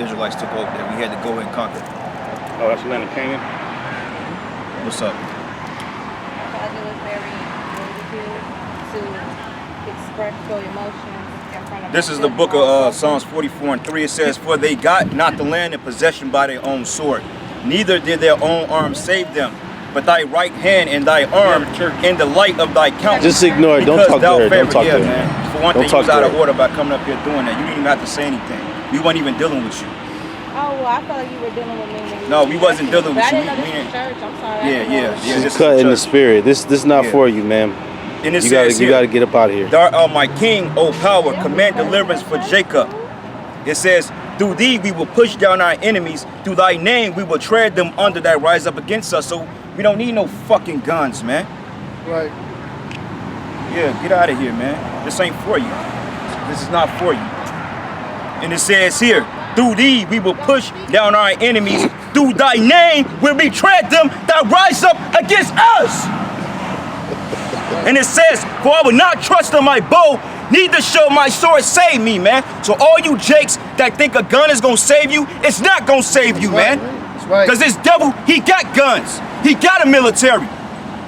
Israelites took over there. We had to go and conquer. Oh, that's the land of Canaan? What's up? I thought it was very good to express your emotions in front of This is the book of Psalms 44:3. It says, "For they got not the land in possession by their own sword, neither did their own arm save them, but thy right hand and thy arm in the light of thy countenance." Just ignore it. Don't talk to her. Don't talk to her. Man. For one thing, you was out of order by coming up here doing that. You didn't even have to say anything. We weren't even dealing with you. Oh, well, I felt like you were dealing with me. No, we wasn't dealing with I you. didn't know this was church. I'm sorry. Yeah. She's cut in the spirit. This is not for you, ma'am. And it you says gotta get up out of here. Thou art my king, O power, command deliverance for Jacob. It says, through thee we will push down our enemies. Through thy name we will tread them under that rise up against us. So we don't need no fucking guns, man. Right. Yeah, get out of here, man. This ain't for you. This is not for you. And it says here, through thee we will push down our enemies. Through thy name will we tread them that rise up against us. And it says, for I will not trust in my bow, neither shall my sword save me, man. So all you jakes that think a gun is gonna save you, it's not gonna save you, man. That's right. Because this devil, he got guns. He got a military.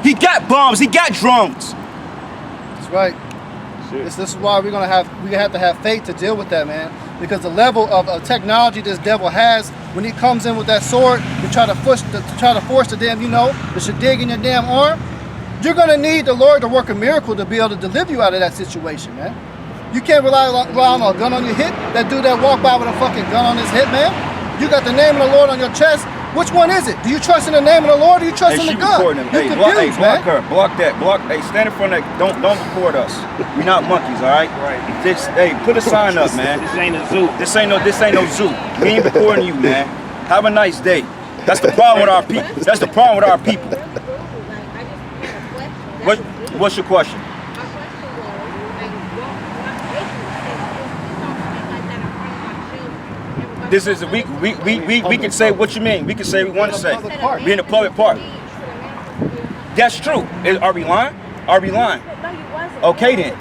He got bombs. He got drones. That's right. This is why we have to have faith to deal with that, man. Because the level of technology this devil has, when he comes in with that sword to try to force the damn, the shadig in your damn arm, you're gonna need the Lord to work a miracle to be able to deliver you out of that situation, man. You can't rely on a gun on your hip. That dude that walked by with a fucking gun on his hip, man. You got the name of the Lord on your chest. Which one is it? Do you trust in the name of the Lord or do you trust in the gun? Hey, block her. Block that. Hey, stand in front of that. Don't record us. We're not monkeys, all right? Right. Hey, put a sign up, man. This ain't a zoo. This ain't no zoo. We ain't recording you, man. Have a nice day. That's the problem with our people. That's the problem with our people. What's your question? This is we can say what you mean. We can say what we want to say. We in a public park. That's true. Are we lying? Are we lying? Okay then.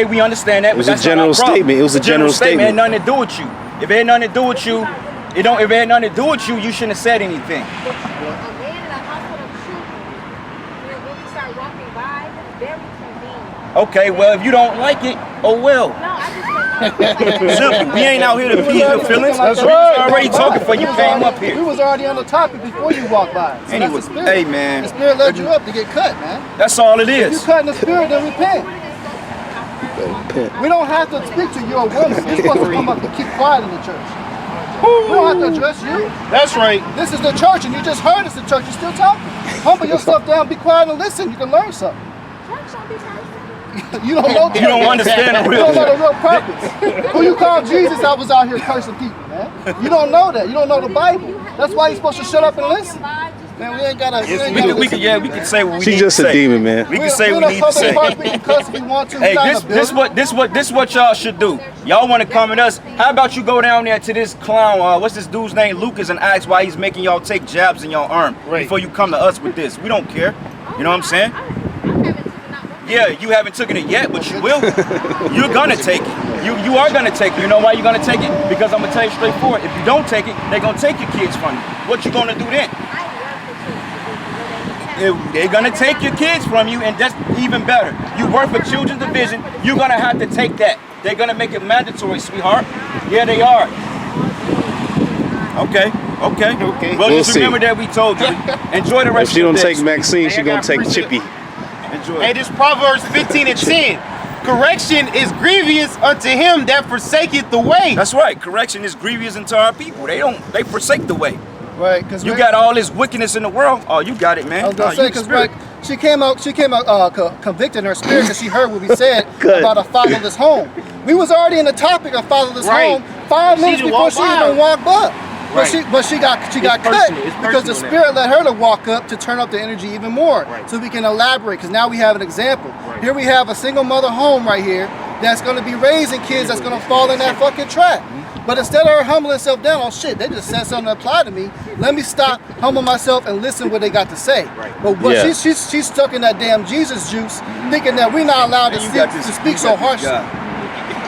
We understand that. It was a general statement. It was a general statement. It had nothing to do with you. If it had nothing to do with you, if it had nothing to do with you, you shouldn't have said anything. Okay, well, if you don't like it, oh well. Simple. We ain't out here to appease your feelings. That's We right. was already talking before you came up We here. was already on the topic before you walked by. So Anyway, that's the spirit. hey man. The spirit led you up to get cut, man. That's all it If you is. cut in the spirit, then repent. We don't have to speak to you, a woman. You're supposed to come up and keep quiet in the church. We don't have to address you. That's right. This is the church, and you just heard it's the church. You're still talking. Humble yourself down, be quiet, and listen. You can learn something. You don't know. You don't understand the You real. don't know the real purpose. Who you call Jesus? I was out here cursing people, man. You don't know that. You don't know the Bible. That's why you're supposed to shut up and listen. Man, we ain't gotta. We can say what we need to say. She's just a demon, man. We can say what we need to say. We can cuss if we want to. Hey, this what y'all should do. Y'all want to come at us? How about you go down there to this clown? What's this dude's name? Lucas, and ask why he's making y'all take jabs in your arm before you come to us with this. We don't care. You know what I'm saying? Yeah, you haven't taken it yet, but you will. You're gonna take it. You are gonna take it. You know why you're gonna take it? Because I'm gonna tell you straightforward. If you don't take it, they're gonna take your kids from you. What you gonna do then? They're gonna take your kids from you, and that's even better. You work for Children's Division, you're gonna have to take that. They're gonna make it mandatory, sweetheart. Yeah, they are. Okay. Well, We'll just see. remember that we told you. Enjoy the rest If she of don't the take Maxine, she gonna take Chippy. Enjoy. Hey, this Proverbs 15 and 10. Correction is grievous unto him that forsaketh the way. That's right. Correction is grievous unto our people. They forsake the way. Right, because You got all this wickedness in the world. Oh, you got it, man. I was gonna say, because she came out convicted in her spirit because she heard what we said about a fatherless home. We was already in the topic of fatherless home 5 minutes before she even walked up. But she got cut because the spirit led her to walk up to turn up the energy even more. So we can elaborate, because now we have an example. Here we have a single mother home right here that's going to be raising kids that's going to fall in that fucking trap. But instead of her humbling herself down, oh shit, they just said something that applied to me. Let me stop, humble myself, and listen what they got to say. But she's stuck in that damn Jesus juice, thinking that we're not allowed to speak so harshly.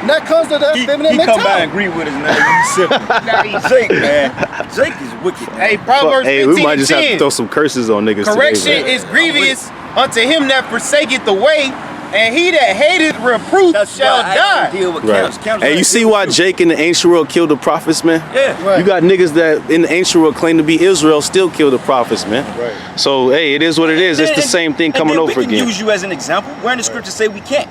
And that comes to that feminine He come by and mentality. agree with us, man. He's simple. Jake, man. Jake is wicked. Hey, Proverbs Hey, 15 we might just and have to 10. throw some curses on niggas Correction today, man. is grievous unto him that forsaketh the way, and he that hateth reproof shall why I die. don't deal with Right. camps. Hey, you see why Jake in the ancient world killed the prophets, man? Yeah. Right. You got niggas that in the ancient world claim to be Israel still kill the prophets, man. Right. So, hey, it is what it is. It's the same thing coming over We can again. use you as an example. Where in the scripture say we can't.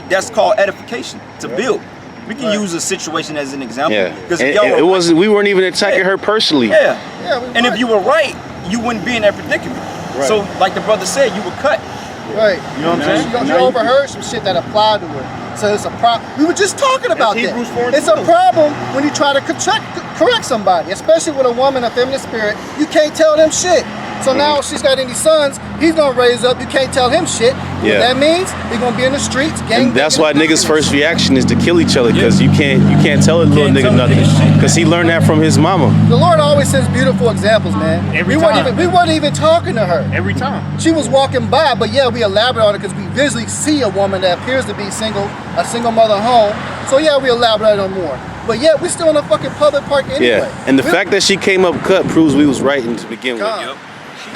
That's called edification, to build. We can use a situation as an example. Yeah. Because And it wasn't. We weren't even attacking her personally. Yeah. Yeah, we And if right. you were right, you wouldn't be in that predicament. Right. So, like the brother said, you were cut. Right. You know what I'm saying? You overheard some shit that applied to her. So it's a problem. We were just talking about that. Hebrews 4 and It's a 12. problem when you try to correct somebody, especially with a woman, a feminine spirit. You can't tell them shit. So now if she's got any sons, he's gonna raise up. You can't tell him shit. Yeah. What that means, he's gonna be in the streets, gang. And that's why niggas' first reaction is to kill each other, because you can't tell a little Can't nigga tell nothing, nigga shit. because he learned that from his mama. The Lord always sends beautiful examples, man. Every we time. weren't even talking to her. Every time. She was walking by, but yeah, we elaborate on it because we visually see a woman that appears to be single, a single mother home. So yeah, we elaborate on more. But yeah, we're still in a fucking public park anyway. Yeah. And the fact that she came up cut proves we was right to begin with. God.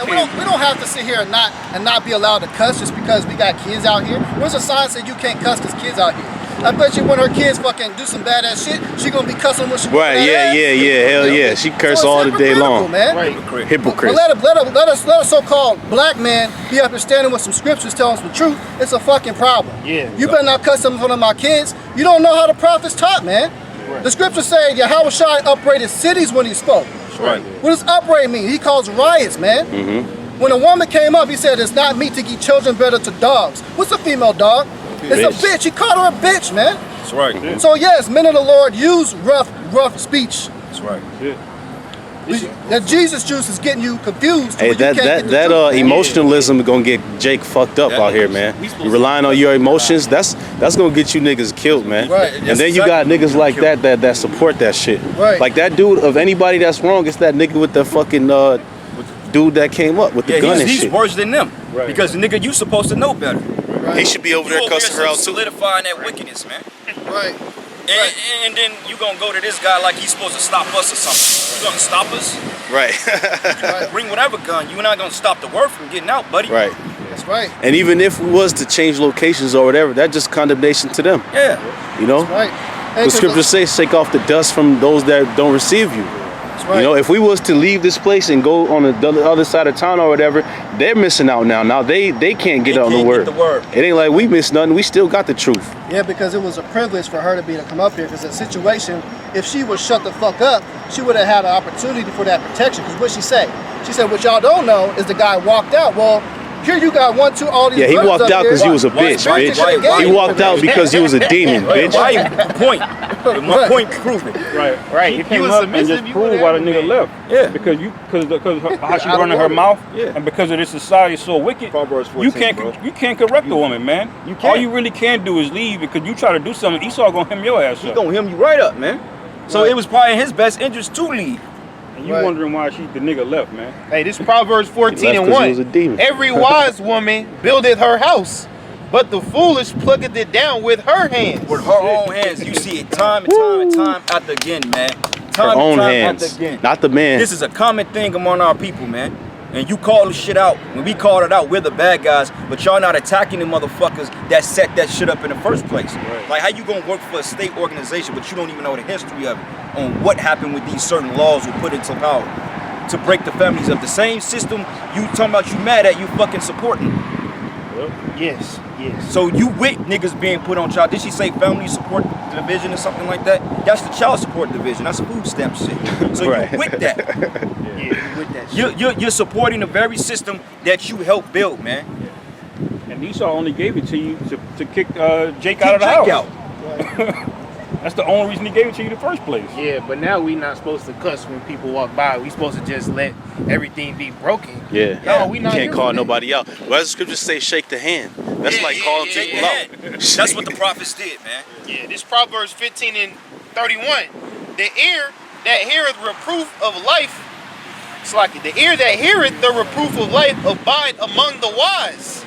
And we don't have to sit here and not be allowed to cuss just because we got kids out here. Where's a sign saying you can't cuss because kids out here? I bet you when her kids fucking do some badass shit, she gonna be cussing when she Right, yeah, hell yeah. She curse all the day long. Man. Right. Hypocrite. But let a so-called black man be up here standing with some scriptures telling us the truth. It's a fucking problem. Yeah. You better not cuss in front of my kids. You don't know how the prophets taught, man. Right. The scriptures say YAHAWASHI upbraided cities when he spoke. Right. What does upbraid mean? He calls riots, man. When a woman came up, he said, it's not meet to give children better to dogs. What's a female dog? It's a bitch. He called her a bitch, man. That's right. So yes, men of the Lord use rough speech. That's right. That Jesus juice is getting you confused. Hey, that emotionalism gonna get Jake fucked up out here, man. You relying on your emotions, that's gonna get you niggas killed, man. Right. And then you got niggas like that support that shit. Right. Like that dude, of anybody that's wrong, it's that nigga with the fucking dude that came up with the gun and he's shit. worse than them. Right. Because nigga, you supposed to know better. He should be over there cussing her out too. Solidifying that wickedness, man. Right. And then you gonna go to this guy like he's supposed to stop us or something. You gonna stop us? Right. Bring whatever gun. You're not gonna stop the word from getting out, buddy. Right. That's right. And even if we was to change locations or whatever, that's just condemnation to them. Yeah. You know? Right. The scriptures say, shake off the dust from those that don't receive you. That's right. You know, if we was to leave this place and go on the other side of town or whatever, they're missing out now. Now they can't get on the word. It ain't like we missed nothing. We still got the truth. Yeah, because it was a privilege for her to come up here. Because the situation, if she would shut the fuck up, she would have had an opportunity for that protection. Because what she said, what y'all don't know is the guy walked out. Well, here you got all these. Yeah, he brothers walked up out here. because he was a bitch, bitch. He walked out because he was a demon, bitch. Point. My point proven. Right. She If came you was up and submissive, just you proved would why the have nigga been. left. Yeah. Because how she running her mouth, Yeah. and because of this society is so wicked, Proverbs 14, you can't correct the woman, man. You can't. All you really can do is leave, because you try to do something, Esau gonna hem your ass He up. gonna hem you right up, man. So it was probably in his best interest to leave. And you wondering why the nigga left, man. Hey, this Proverbs 14 He left and 'cause he was a 1. demon. Every wise woman buildeth her house, but the foolish plucketh it down with her hands. With her own hands. You see it time and time after again, man. Her Time and own time hands, after again. not the man. This is a common thing among our people, man. And you call this shit out. When we called it out, we're the bad guys, but y'all not attacking the motherfuckers that set that shit up in the first place. Right. Like, how you gonna work for a state organization, but you don't even know the history of it, on what happened with these certain laws were put into power to break the families of the same system you talking about you mad at, you fucking supporting. Yes. So you with niggas being put on child. Did she say family support division or something like that? That's the child support division. That's food stamp shit. So Right. you with that. You with that shit. You're supporting the very system that you helped build, man. And Esau only gave it to you to kick Jake Keep out of the Jake house. out. That's the only reason he gave it to you in the first place. Yeah, but now we not supposed to cuss when people walk by. We supposed to just let everything be broken. Yeah. No, we You not can't doing call that. nobody out. Well, as the scriptures say, shake the hand. That's like calling people out. That's what the prophets did, man. Yeah, this Proverbs 15 and 31. The ear that heareth reproof of life, it's like the ear that heareth the reproof of life abide among the wise.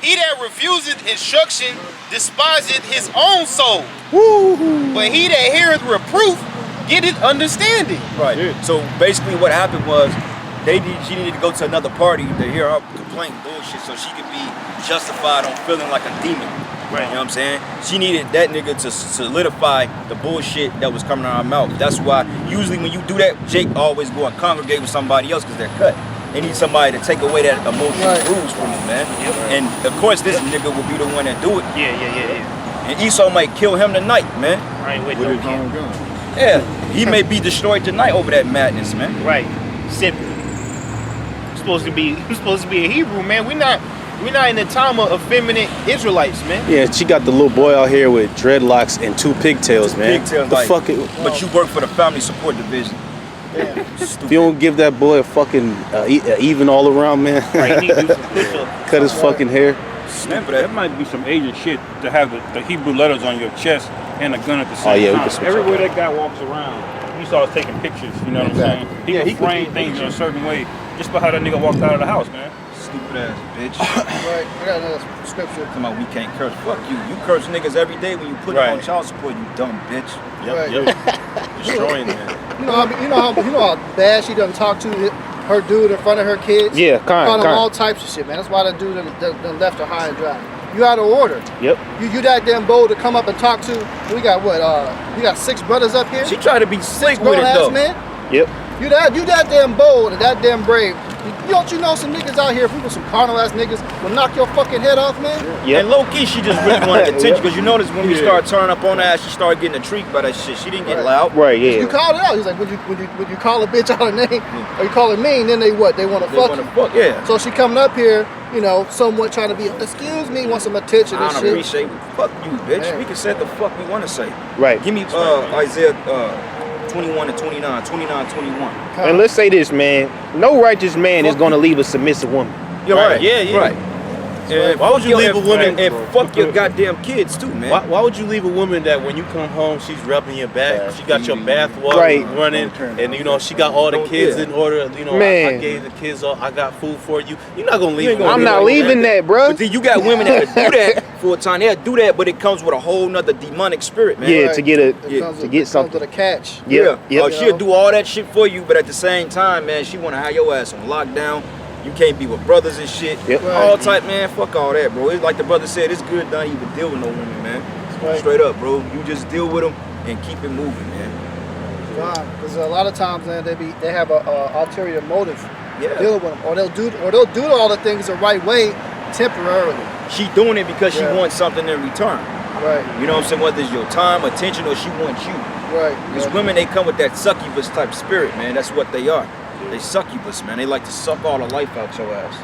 He that refuseth instruction despiseth his own soul. But he that heareth reproof getteth understanding. Right. So basically what happened was she needed to go to another party to hear her complaint bullshit so she could be justified on feeling like a demon. Right. You know what I'm saying? She needed that nigga to solidify the bullshit that was coming out of her mouth. That's why usually when you do that, Jake always go and congregate with somebody else because they're cut. They need somebody to take away that emotional bruise from them, man. And of course this nigga will be the one that do it. Yeah. And Esau might kill him tonight, man. Right, with his own gun. Yeah, he may be destroyed tonight over that madness, man. Right. Simple. I'm supposed to be a Hebrew, man. We're not in the time of effeminate Israelites, man. Yeah, she got the little boy out here with dreadlocks and 2 pigtails, man. Pigtails, the like, fuck it. But you work for the family support division. If you don't give that boy a fucking even all around, man. Right, he needs to do some push-ups. Cut his fucking hair. Man, but that might be some Asian shit to have the Hebrew letters on your chest and a gun at the same we time. can switch Everywhere up. that guy walks around, he starts taking pictures, you know what I'm saying? He can frame things in a certain way just by how that nigga walked out of the house, man. Stupid ass bitch. Right, I got another scripture. Come on, we can't curse. Fuck you. You curse niggas every day when you put them on child support, you dumb bitch. Destroying them. You know how bad she doesn't talk to her dude in front of her kids? Yeah, Call them all types of shit, man. That's why that dude done left her high and dry. You out of order. Yep. You that damn bold to come up and talk to. We got what? We got 6 brothers up here. She tried to be slick with Grown it ass though. man. Yep. You that damn bold and that damn brave. Don't you know some niggas out here, if we were some carnal ass niggas, will knock your fucking head off, man? Yeah. And low key, she just really wanted attention because you notice when we started turning up on her ass, she started getting intrigued by that shit. She didn't get loud. Right, yeah. You called it out. He's like, when you call a bitch out her name, or you call her mean, then they what? They want to fuck you. Yeah. So she coming up here, you know, somewhat trying to be, excuse me, want some attention I and don't shit. appreciate it. Fuck you, bitch. Man. We can say the fuck we want to say. Right. Give me Isaiah 21 to 29, 29, 21. And let's say this, man. No righteous man is going to leave a submissive woman. You're right. Yeah. Right. And Why would you leave a woman and fuck your goddamn kids too, man? Why would you leave a woman that when you come home she's rubbing your back, she got your bath water running, and you know she got all the kids in order. You know, I gave the kids all. I got food for you. You're not gonna leave. I'm not leaving that, bro. But then you got women that do that full time. They'll do that, but it comes with a whole nother demonic spirit, man. Yeah, to get something. Comes with a catch. Yeah. She'll do all that shit for you, but at the same time, man, she wanna have your ass on lockdown. You can't be with brothers and shit. Yep. All type, man. Fuck all that, bro. It's like the brother said, it's good not even deal with no women, man. Straight up, bro. You just deal with them and keep it moving, man. Because a lot of times, man, they have a ulterior motive. Yeah. Dealing with them, or they'll do all the things the right way temporarily. She doing it because she wants something in return. Right. You know what I'm saying? Whether it's your time, attention, or she wants you. Right. Because women, they come with that succubus type spirit, man. That's what they are. They succubus, man. They like to suck all the life out your ass.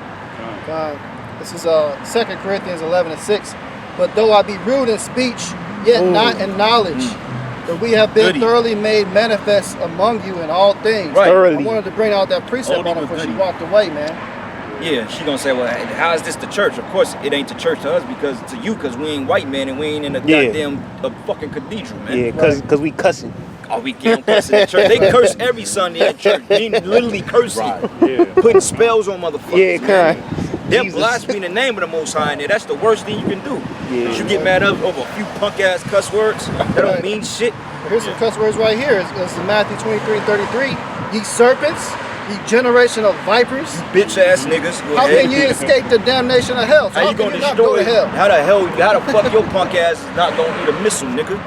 This is 2 Corinthians 11:6. But though I be rude in speech, yet not in knowledge, but we have been thoroughly made manifest among you in all things. Right. I wanted to bring out that precept on her before she walked away, man. Yeah, she gonna say, well, how is this the church? Of course, it ain't the church to us because to you, because we ain't white man and we ain't in a goddamn fucking cathedral, man. Yeah, because we cussing. Oh, we can't cuss in church. They curse every Sunday at church. They literally cursing, putting spells on motherfuckers. Yeah, man. They're blaspheming the name of the Most High in there. That's the worst thing you can do. Yeah. You get mad over a few punk ass cuss words that don't mean shit. Here's some cuss words right here. It's in Matthew 23:33. Ye serpents, ye generation of vipers. Bitch ass niggas. Go How ahead. can you escape the damnation of hell? So How you gonna not go destroy to hell? How the fuck your punk ass is not gonna eat a missile, nigga?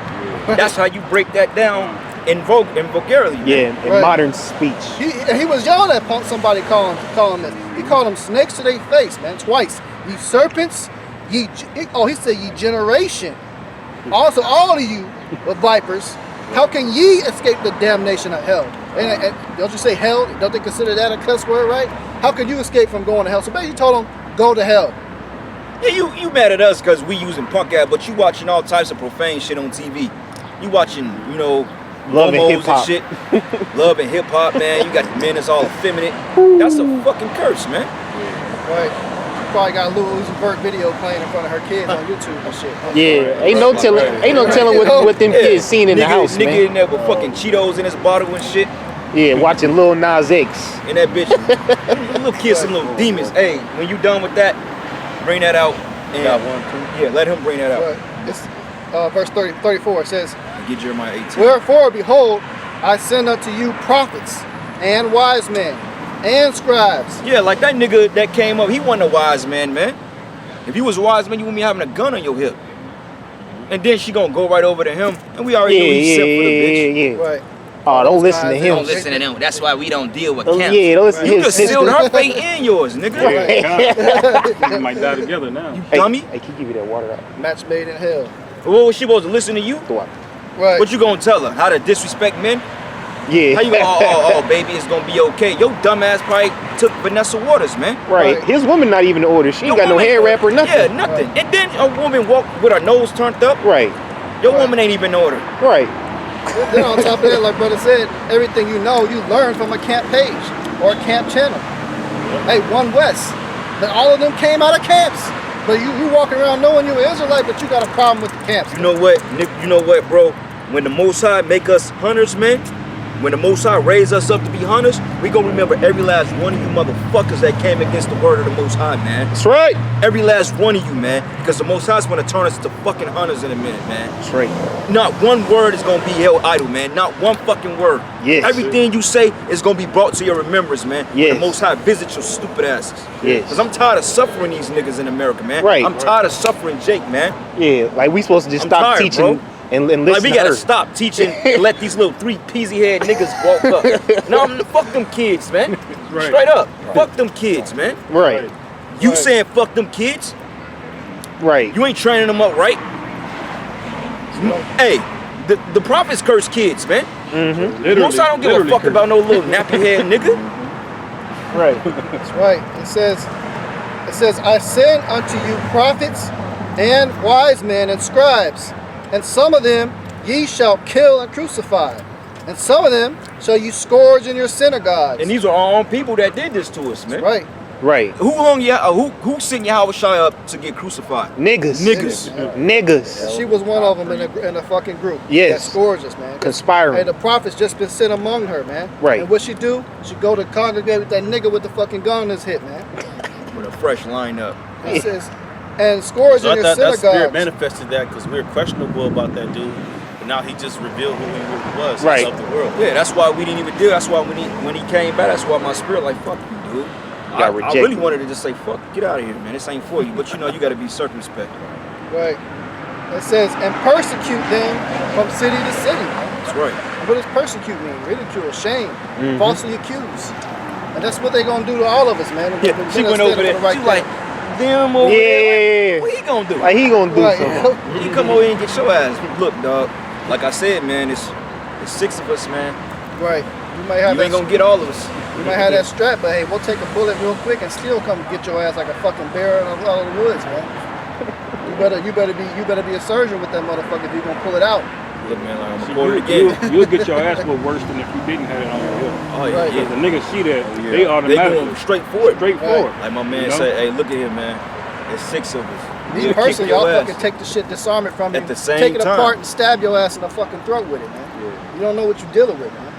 That's how you break that down in vulgarity. Yeah, in modern speech. He was yelling at somebody calling this. He called them snakes to their face, man, twice. Ye serpents, he said ye generation. Also, all of you are vipers. How can ye escape the damnation of hell? And don't you say hell? Don't they consider that a cuss word, right? How can you escape from going to hell? So basically, he told them, go to hell. Yeah, you mad at us because we using punk ass, but you watching all types of profane shit on TV. You watching, you know, Love and hip hop. shit. Love and hip hop, man. You got the men that's all effeminate. That's a fucking curse, man. Right. She probably got a Lil Uzi Vert video playing in front of her kids on YouTube and shit. Yeah, ain't no telling what them kids seen in the house, nigga man. in there with fucking Cheetos in his bottle and shit. Yeah, watching Lil Nas X. And that bitch, little kids and little demons. Hey, when you done with that, bring that out And, got one too. Yeah, let him bring that out. But it's verse 34. It says, And get Jeremiah 18. "Wherefore, behold, I send unto you prophets and wise men and scribes." Yeah, like that nigga that came up, he wasn't a wise man, man. If you was a wise man, you wouldn't be having a gun on your hip. And then she gonna go right over to him, and we already know he's sent for the bitch. Yeah. Right. Oh, don't listen to him. Don't listen to them. That's why we don't deal with Oh, camps. yeah, don't listen to You his just sister. sealed her fate and yours, nigga. We might die together now. You Hey, dummy. hey, can you give me that water out? Match made in hell. What was she supposed to listen to you? The water. Right. What you gonna tell her? How to disrespect men? Yeah. How you gonna, oh, baby, it's gonna be okay. Your dumb ass probably took Vanessa Waters, man. Right. Right. His woman not even in order. She ain't got no hair wrap or nothing. Yeah, nothing. And then a woman walk with her nose turned up. Right. Your woman ain't even in order. Right. Then on top of that, like brother said, everything you know, you learn from a camp page or a camp channel. Hey, One West, that all of them came out of camps. But you walking around knowing you're an Israelite, but you got a problem with the camps. You know what, Nick? You know what, bro? When the Most High make us hunters, man, when the Most High raise us up to be hunters, we gonna remember every last one of you motherfuckers that came against the word of the Most High, man. That's right. Every last one of you, man. Because the Most High's gonna turn us to fucking hunters in a minute, man. That's right. Not one word is gonna be held idle, man. Not one fucking word. Yes. Everything you say is gonna be brought to your remembrance, man. When Yes. the Most High visits your stupid asses. Yes. Because I'm tired of suffering these niggas in America, man. Right. I'm tired of suffering Jake, man. Yeah. Like we supposed to just I'm stop tired, teaching bro. and listen Like we to gotta her. stop teaching and let these little three peasy head niggas walk up. No, fuck them kids, man. Right. Straight up. Fuck them kids, man. Right. You saying fuck them kids? Right. You ain't training them up right. Hey, the prophets curse kids, man. Most I don't give a fuck about no little nappy head nigga. Right. That's right. It says, "I send unto you prophets and wise men and scribes, and some of them ye shall kill and crucify, and some of them shall you scourge in your synagogues." And these are our own people that did this to us, man. Right. Right. Who sent YAHAWASHI up to get crucified? Niggas. Niggas. Niggas. She was one of them in a fucking group. Yes. That scourged us, man. Conspiring. Hey, the prophet's just been sent among her, man. Right. And what she do? She go to congregate with that nigga with the fucking gun in his hip, man. With a fresh lineup. It says, and scourge So in I your thought that spirit synagogues. manifested that because we were questionable about that dude, but now he just revealed who he really was. Right. Of the world. Yeah, that's why we didn't even deal. That's why when he came back, that's why my spirit like, fuck you, dude. Got I rejected. really wanted to just say, fuck, get out of here, man. This ain't for you. But you know, you gotta be circumspect. Right. It says, and persecute them from city to city. That's right. What does persecute mean? Ridicule, shame, Mm-hmm. falsely accuse. And that's what they're gonna do to all of us, man. Yeah, she went over there. She like, them over there. Yeah. What he gonna do? Like he gonna do Right. something. You come over here and get your ass. Look, dog. Like I said, man, it's 6 of us, man. Right. You might have You ain't gonna get all of us. You might have that strap, but hey, we'll take a bullet real quick and still come get your ass like a fucking bear out of the woods, man. You better be a surgeon with that motherfucker if you gonna pull it out. Look, man, like I'm See, gonna pull it again. you'll get your ass whooped worse than if you didn't have it on your hip. Oh yeah, Right. yeah. If the niggas see that, Yeah. they automatically going straight forward. straightforward. Like my man You know? say, hey, look at here, man. It's 6 of us. Me We'll personally, kick your y'all ass. fucking take the shit, disarm it from At you, the same take it time. apart and stab your ass in the fucking throat with it, man. You don't know what you're dealing with, man.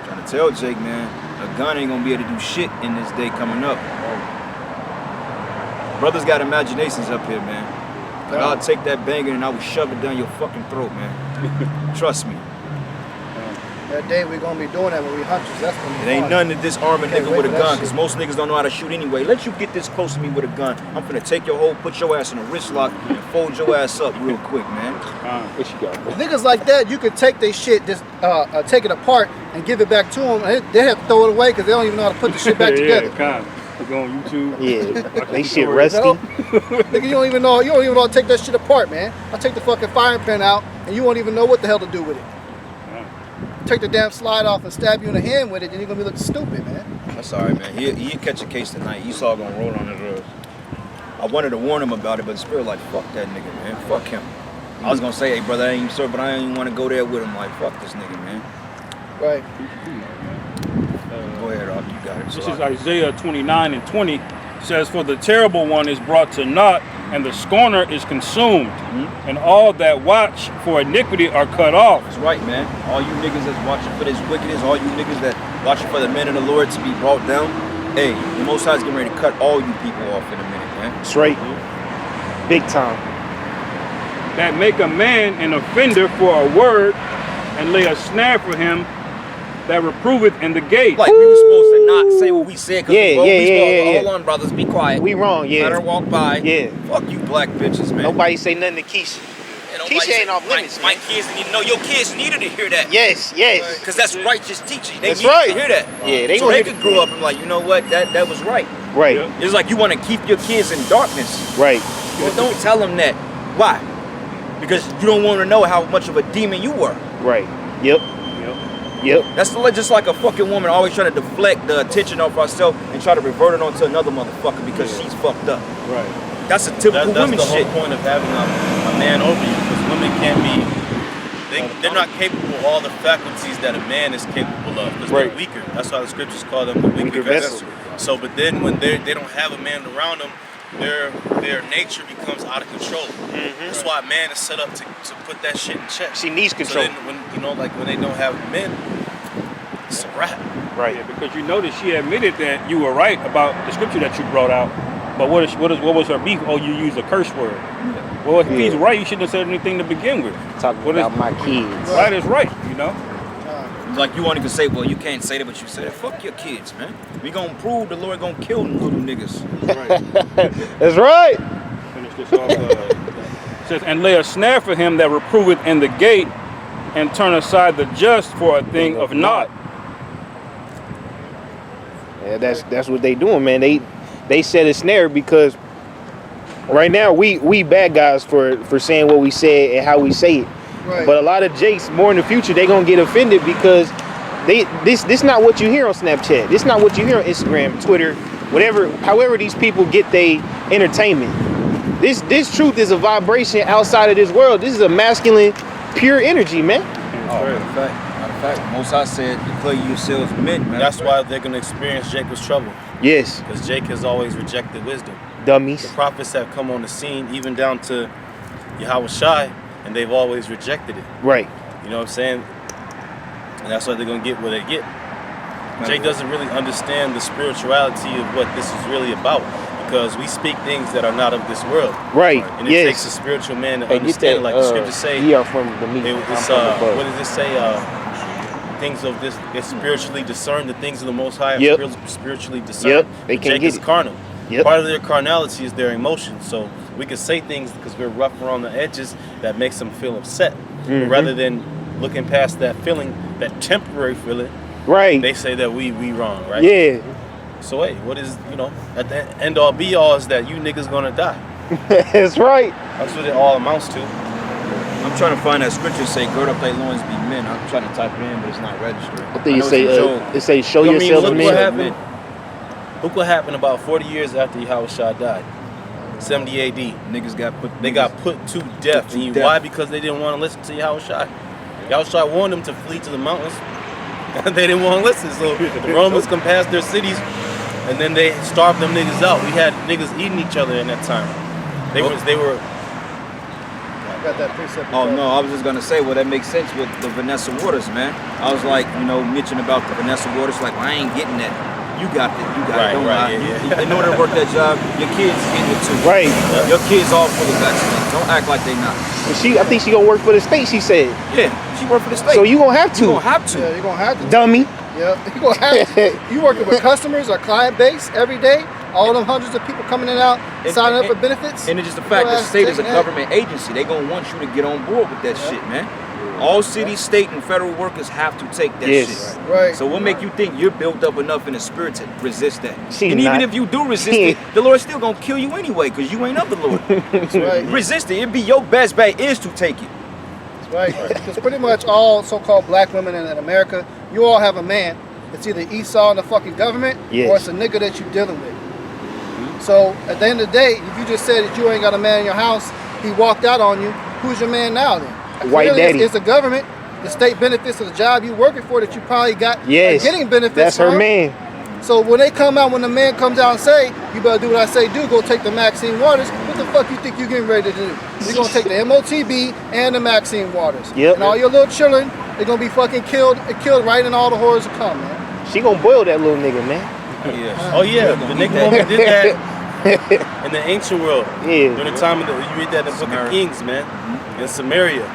Trying to tell Jake, man, a gun ain't gonna be able to do shit in this day coming up. Brothers got imaginations up here, man. Like, I'll take that banger and I will shove it down your fucking throat, man. Trust me. That day we're gonna be doing that when we hunters. That's gonna be It ain't fun. nothing to disarm a Can't nigga wait with a for that gun, shit. because most niggas don't know how to shoot anyway. Let you get this close to me with a gun. I'm finna take your hole, put your ass in a wrist lock, and fold your ass up real quick, man. What you got, bro? Niggas like that, you could take their shit, just take it apart and give it back to them. They have to throw it away because they don't even know how to put the shit back together. Kind. Go on YouTube. Yeah. Watch They the shit story. rusty. Nigga, you don't even know how to take that shit apart, man. I'll take the fucking firing pin out and you won't even know what the hell to do with it. Take the damn slide off and stab you in the hand with it, and you're gonna be looking stupid, man. That's all right, man. He'll catch a case tonight. Esau gonna roll on his drugs. I wanted to warn him about it, but the spirit like, fuck that nigga, man. Fuck him. I was gonna say, hey, brother, I ain't even sure, but I ain't even want to go there with him. Like, fuck this nigga, man. Right. Go ahead, Rob. You got it. This is Isaiah 29:20. Says, for the terrible one is brought to naught, and the scorner is consumed, and all that watch for iniquity are cut off. That's right, man. All you niggas that's watching for this wickedness, all you niggas that watching for the men of the Lord to be brought down, hey, the Most High's getting ready to cut all you people off in a minute, man. That's right. Big time. That make a man an offender for a word and lay a snare for him that reproveth in the gate. Like we were supposed to not say what we said. Yeah. Hold on, brothers, be quiet. We wrong, yeah. Let her walk by. Yeah. Fuck you, black bitches, man. Nobody say nothing to Keisha. Keisha ain't off limits, my kids need to know. Your kids needed to hear that. Yes. Because that's righteous teaching. They That's need right. to hear that. Yeah, they so gonna they could grow up and like, you know what? That was right. Right. It's like you want to keep your kids in darkness. Right. Well, don't tell them that. Why? Because you don't want to know how much of a demon you were. Right. Yep. That's just like a fucking woman always trying to deflect the attention off herself and try to revert it onto another motherfucker because she's fucked up. Right. That's a typical women That's the shit. whole point of having a man over you, because women can't be. They're not capable of all the faculties that a man is capable of, because they're weaker. That's why the scriptures call them the weaker vessel. So, but then when they don't have a man around them, their nature becomes out of control. That's why a man is set up to put that shit in check. She needs control. So then when they don't have men, it's a wrap. Right. Yeah, because you notice she admitted that you were right about the scripture that you brought out. But what was her beef? Oh, you used a curse word. Well, if he's right, you shouldn't have said anything to begin with. Talking about my kids. Right is right, you know? Like you won't even say, well, you can't say that, but you say that. Fuck your kids, man. We gonna prove the Lord gonna kill them little niggas. Right. That's right. Finish this off. It says, and lay a snare for him that reproveth in the gate, and turn aside the just for a thing of naught. Yeah, that's what they doing, man. They set a snare because right now we bad guys for saying what we said and how we say it. Right. But a lot of jakes more in the future, they gonna get offended because this not what you hear on Snapchat. This not what you hear on Instagram, Twitter, whatever. However these people get their entertainment. This truth is a vibration outside of this world. This is a masculine, pure energy, man. Matter of fact, Most High said, declare yourselves men, man. That's why they're gonna experience Jacob's trouble. Yes. Because Jake has always rejected wisdom. Dummies. The prophets have come on the scene, even down to YAHAWASHI, and they've always rejected it. Right. You know what I'm saying? And that's why they're gonna get what they get. Jake doesn't really understand the spirituality of what this is really about, because we speak things that are not of this world. Right. And it takes a spiritual man to understand, like the scriptures say. We are from the meat. What does it say? Things of this, it's spiritually discerned. The things of the Most High are spiritually discerned. They can't Jake get is it. carnal. Yep. Part of their carnality is their emotions. So we can say things because we're rough around the edges that makes them feel upset. But rather than looking past that feeling, that temporary feeling, right? They say that we wrong, right? Yeah. So hey, what is, at the end all be all is that you niggas gonna die. That's right. That's what it all amounts to. I'm trying to find that scripture say, gird up thy loins, be men. I'm trying to type it in, but it's not registering. I think it say show yourselves men. Look what happened about 40 years after Yahawashi died. 70 AD. Niggas got put to death. Why? Because they didn't want to listen to Yahawashi. Yahawashi warned them to flee to the mountains. They didn't want to listen. So the Romans come past their cities, and then they starved them niggas out. We had niggas eating each other in that time. They were. Got that precept. Oh no, I was just gonna say, well, that makes sense with the Vanessa Waters, man. I was like, mentioning about the Vanessa Waters, like, well, I ain't getting that. You got it. You got it. Don't lie. In order to work that job, your kids getting it too. Right. Your kids all full of vaccines. Don't act like they not. I think she gonna work for the state. She said. Yeah, she work for the state. So you gonna have to. You gonna have to. Yeah, you gonna have to. Dummy. Yeah, you gonna have to. You working with customers or client base every day. All them hundreds of people coming in and out, signing up for benefits. And it's just the fact that the state is a government agency. They gonna want you to get on board with that shit, man. All city, state, and federal workers have to take that shit. Right. So what make you think you're built up enough in the spirit to resist that? She's and even not. if you do resist it, the Lord's still gonna kill you anyway, because you ain't of the Lord. That's right. Resist it. It'd be your best bet is to take it. That's right. Because pretty much all so-called black women in America, you all have a man. It's either Esau in the fucking government, or it's a nigga that you're dealing with. So at the end of the day, if you just said that you ain't got a man in your house, he walked out on you, who's your man now then? White Clearly, daddy. It's the government, the state benefits of the job you working for that you probably got getting benefits that's from. her man. So when the man comes out and say, you better do what I say do, go take the Maxine Waters, what the fuck you think you getting ready to do? You're going to take the MOTB and the Maxine Waters. Yep. And all your little children, they're going to be fucking killed right in all the horrors to come, man. She gonna boil that little nigga, man. Oh yeah, the nigga woman did that. In the ancient world, during the time of you read that in the Book of Kings, man, in Samaria,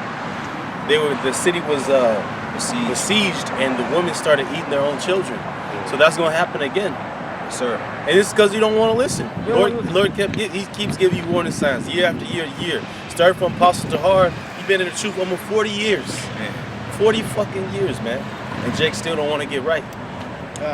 the city was besieged, and the women started eating their own children. So that's gonna happen again, sir. And it's because you don't want to listen. Lord he keeps giving you warning signs year after year to year. Starting from Apostle Tahar, you've been in the truth almost 40 years, 40 fucking years, man. And Jake still don't want to get right.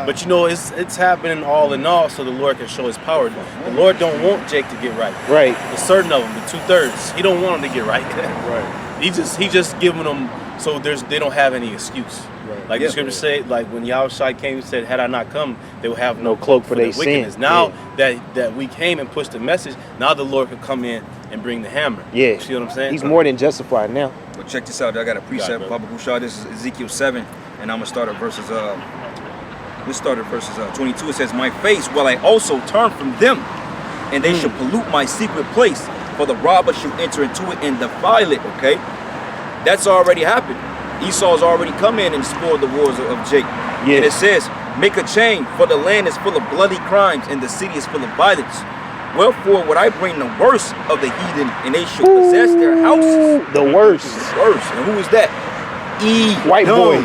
But you know, it's happening all in all, so the Lord can show His power. The Lord don't want Jake to get right. Right. There's certain of them, the 2/3. He don't want them to get right. Right. He just giving them so they don't have any excuse. Right. Like the scripture say, like when YAHAWASHI came and said, "Had I not come, they would have no cloak for their wickedness." Now that we came and pushed the message, now the Lord could come in and bring the hammer. Yeah. You see what I'm saying? He's more than justified now. But check this out. I got a precept, Papa Bouchard. This is Ezekiel 7, and I'm gonna start at verses. Let's start at verses 22. It says, "My face will I also turn from them, and they shall pollute my secret place, for the robber shall enter into it and defile it." Okay, that's already happened. Esau's already come in and spoiled the wars of Jacob. And it says, "Make a chain, for the land is full of bloody crimes, and the city is full of violence. Wherefore would I bring the worst of the heathen, and they shall possess their houses." The worst. The worst. And who is that? White boy.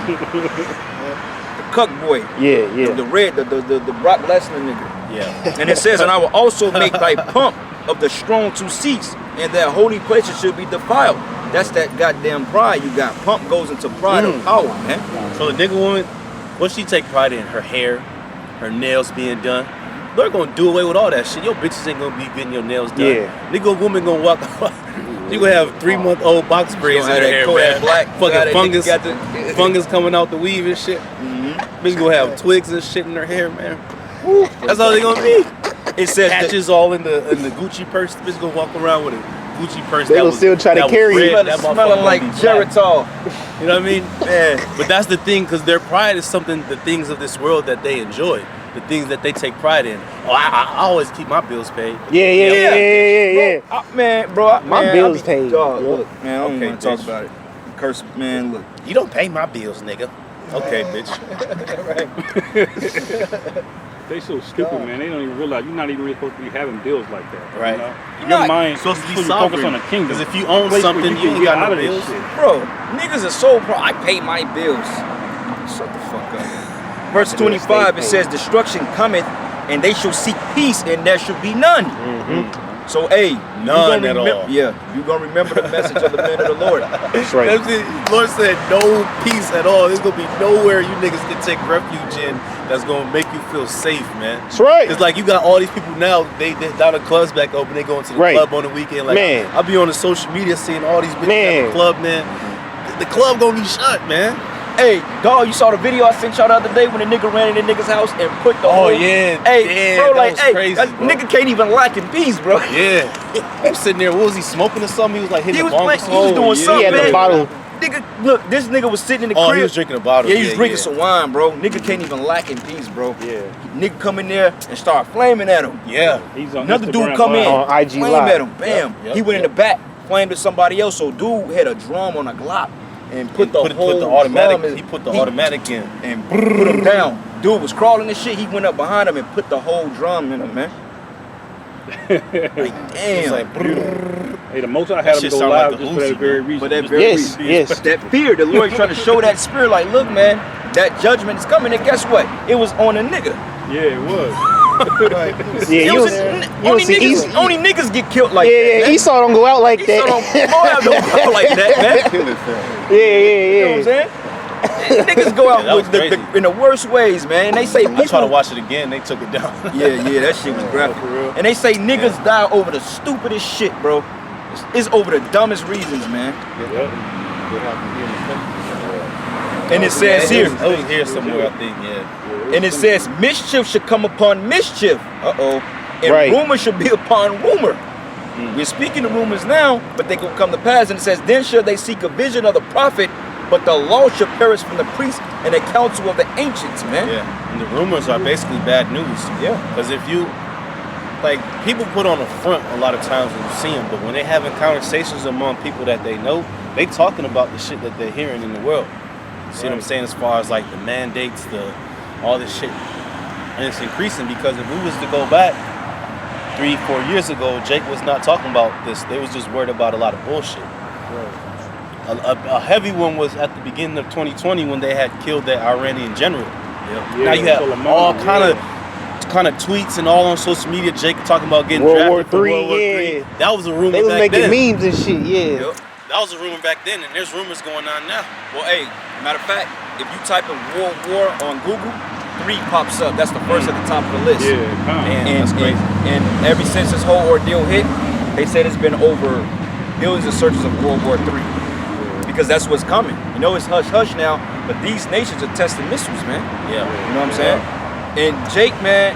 Cuck boy. The red, the Brock Lesnar nigga. Yeah. And it says, "And I will also make thy pump of the strong to cease, and their holy places should be defiled." That's that goddamn pride you got. Pump goes into pride of power, man. So the nigga woman, what she take pride in? Her hair, her nails being done. They're gonna do away with all that shit. Your bitches ain't gonna be getting your nails done. Yeah. Nigga woman gonna walk you gonna have 3-month-old box braids in her hair, man. Black, fucking fungus coming out the weave and shit. Bitch gonna have twigs and shit in her hair, man. That's all they gonna be. It says patches all in the Gucci purse. Bitch gonna walk around with a Gucci purse. They will still try to carry it. Smelling like Geritol. You know what I mean? Yeah. But that's the thing, because their pride is something, the things of this world that they enjoy. The things that they take pride in. Oh, I always keep my bills paid. Yeah. Bro, my bills paid. Dog, look, man, I don't want to talk about it. Curse, man, look. You don't pay my bills, nigga. Okay, bitch. They so stupid, man. They don't even realize you're not even really supposed to be having bills like that. Right. You know? Your mind supposed to be focus on the kingdom. Because if you own something, you ain't got no bills. Bro, niggas are so pro. I pay my bills. Shut the fuck up. Verse 25, it says, "Destruction cometh, and they shall seek peace, and there shall be none." So, hey, none at all. Yeah, you're gonna remember the message of the men of the Lord. That's right. That's it. Lord said, no peace at all. There's gonna be nowhere you niggas can take refuge in that's gonna make you feel safe, man. That's right. It's like you got all these people now. They now the clubs back open. They going to the club on the weekend. Like, man, I'll be on the social media seeing all these bitches at the club, man. The club gonna be shut, man. Hey, dog, you saw the video I sent y'all the other day when the nigga ran in the nigga's house and put the whole... yeah. Hey, damn, bro, like, that was hey, crazy, that bro. nigga can't even lack in peace, bro. Yeah. He was sitting there, what was he, smoking or something? He was like hitting the bong. He was doing something, He had man. the bottle. Nigga, look, this nigga was sitting in the crib. Oh, he was drinking a bottle. Yeah, he was drinking some wine, bro. Nigga can't even lack in peace, bro. Yeah. Nigga come in there and start flaming at him. Yeah. He's on Another Instagram dude come in, on IG flame Live. at him, bam. He went in the back, flamed with somebody else. So dude had a drum on a Glock and put the automatic. drum He put the automatic in and put him down. Dude was crawling and shit. He went up behind him and put the whole drum in him, man. Like, damn. Like, hey, the most I had him go live just for that very reason. For that very reason. Yes. That fear, the Lord trying to show that spirit, like, look, man, that judgment is coming. And guess what? It was on a nigga. Yeah, it was. Only niggas get killed like that. Yeah, Esau don't go out like that. Esau don't go out like that, man. You know what I'm saying? Niggas go out in the worst ways, man. And they say I tried to watch it again, they took it down. yeah, that shit was graphic. And they say niggas die over the stupidest shit, bro. It's over the dumbest reasons, man. And it says here. I was here somewhere, I think, And it says mischief should come upon mischief. And rumor should be upon rumor. We're speaking of rumors now, but they gonna come to pass. And it says, then shall they seek a vision of the prophet, but the law shall perish from the priest and the counsel of the ancients, man. Yeah, and the rumors are basically bad news. Yeah. Because if you, like, people put on a front a lot of times when you see them, but when they having conversations among people that they know, they talking about the shit that they're hearing in the world. See what I'm saying? As far as like the mandates, all this shit. And it's increasing because if we was to go back 3-4 years ago, Jake was not talking about this. They was just worried about a lot of bullshit. A heavy one was at the beginning of 2020 when they had killed that Iranian general. Now you have all kind of tweets and all on social media. Jake talking about getting World War drafted for World War III. III. That was a rumor. They was back making then. memes and shit. Yeah. That was a rumor back then, and there's rumors going on now. Well, hey, matter of fact, if you type in World War on Google, 3 pops up. That's the first at the top of the list. Yeah, and ever since this whole ordeal hit, they said it's been over billions of searches of World War III. Because that's what's coming. You know, it's hush-hush now, but these nations are testing missiles, man. Yeah. You know what I'm saying? And Jake, man,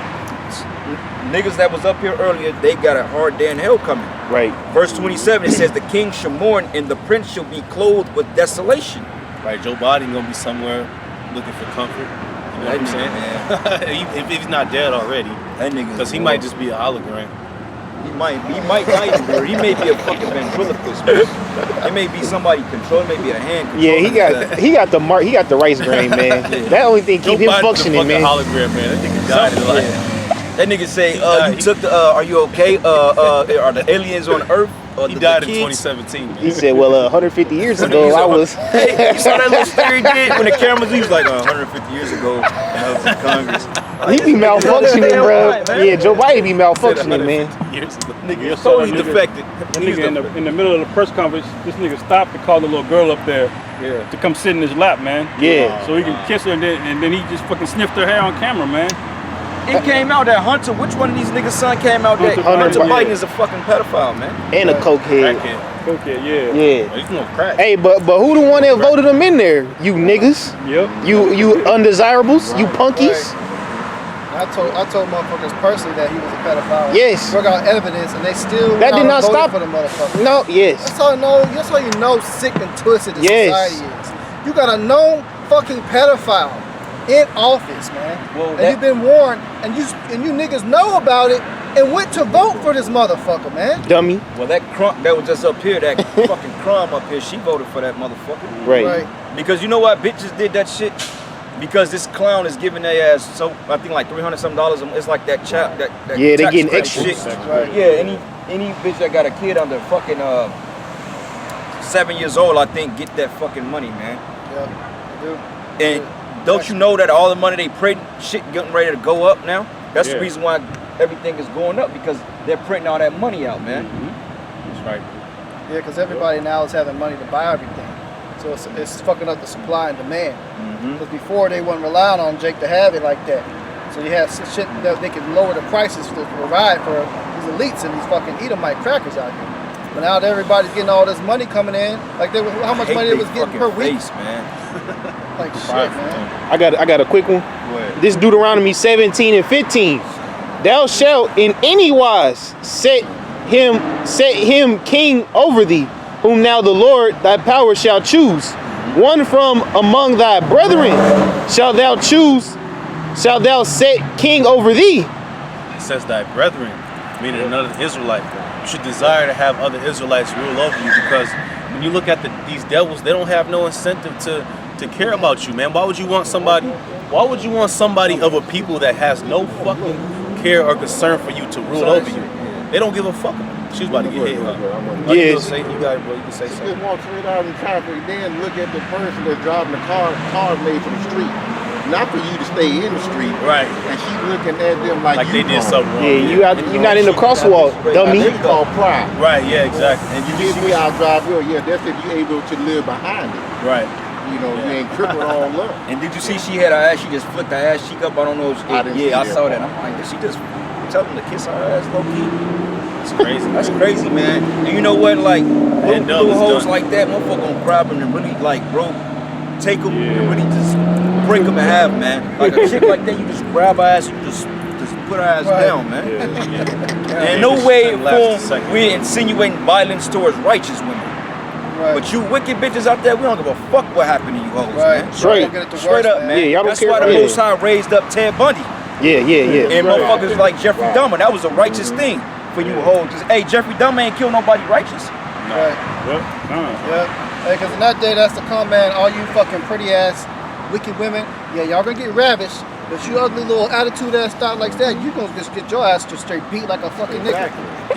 niggas that was up here earlier, they got a hard day in hell coming. Right. Verse 27, it says, the king shall mourn and the prince shall be clothed with desolation. Right, Joe Biden gonna be somewhere looking for comfort. You know what I'm saying? Man. if he's not dead already. That nigga. Because he might just be a hologram. He might be, he may be a fucking ventriloquist, man. It may be somebody controlling, maybe a hand control. Yeah, he got the rice grain, man. That only thing keep him functioning, man. Hologram, man. That nigga died in life. That nigga say, you took the, are you okay? Are the aliens on Earth? He died in 2017. Man. He said, well, 150 years ago, I was... Hey, you saw that little story he did when the cameras, he was like, 150 years ago, I was in Congress. He be malfunctioning, bro. Yeah, Joe Biden be malfunctioning, man. Nigga is totally defected. That nigga in the middle of the press conference, this nigga stopped to call the little girl up there to come sit in his lap, man. Yeah. So he can kiss her, and then he just fucking sniffed her hair on camera, man. It came out that Hunter, which one of these niggas' son came out that Hunter Biden is a fucking pedophile, man. And a cokehead. Cokehead, yeah. Yeah. He's gonna crack. Hey, but who the one that voted him in there? You niggas? Yep. You undesirables? You punkies? I told motherfuckers personally that he was a pedophile. Yes. Broke out evidence, and they still that did not stop for the motherfucker. No. Yes. That's how you know sick and twisted this society is. You got a known fucking pedophile in office, man. Well, and you've been warned, and you niggas know about it and went to vote for this motherfucker, man. Dummy. Well, that crump that was just up here, that fucking crumb up here, she voted for that motherfucker. Right. Because you know why bitches did that shit? Because this clown is giving their ass, so I think like $300 something. It's like that chap, that yeah, they getting crack extra. Shit. Right. Yeah, any bitch that got a kid under fucking 7 years old, I think, get that fucking money, man. Yeah, I do. And don't you know that all the money they print, shit getting ready to go up now? That's the reason why everything is going up, because they're printing all that money out, man. That's right. Yeah, because everybody now is having money to buy everything. So it's fucking up the supply and demand. Because before they weren't relying on Jake to have it like that. So you have some shit that they can lower the prices to provide for these elites and these fucking Edomite crackers out here. But now that everybody's getting all this money coming in, like how much money they was getting per week? Man. Like shit, man. I got a quick one. This Deuteronomy 17 and 15. Thou shalt in any wise set him king over thee, whom now the Lord thy power shall choose. One from among thy brethren shalt thou set king over thee. It says thy brethren, meaning another Israelite. You should desire to have other Israelites rule over you, because when you look at these devils, they don't have no incentive to care about you, man. Why would you want somebody of a people that has no fucking care or concern for you to rule over you? They don't give a fuck. She was about to get hit, huh? Yes. You can say something. Just walk straight out in traffic, then look at the person that's driving the car made for the street. Not for you to stay in the street. Right. And she's looking at them like they did something wrong. Yeah, you're not in the crosswalk, dummy. That's called pride. Right, yeah, exactly. And you give me our drive, that's if you're able to live behind it. Right. You know, you ain't tripping all up. And did you see she had her ass, she just flicked her ass cheek up? I don't know if I saw that. I'm like, did she just tell them to kiss her ass low key? It's crazy. That's crazy, man. And you know what? Like, little hoes like that, motherfucker gonna grab them and really, like, bro, take them and really just break them in half, man. Like a chick like that, you just grab her ass and you just put her ass down, man. And no way in form we're insinuating violence towards righteous women. But you wicked bitches out there, we don't give a fuck what happened to you hoes, man. Straight up, man. Yeah, y'all don't That's care. why the Most High raised up Ted Bundy. Yeah. And motherfuckers like Jeffrey Dahmer, that was a righteous thing for you hoes. Hey, Jeffrey Dahmer ain't kill nobody righteous. Right. Yep. Hey, because in that day, that's the comment, all you fucking pretty ass wicked women, y'all gonna get ravished, But you ugly little attitude ass thought like that, you gonna just get your ass just straight beat like a fucking nigga.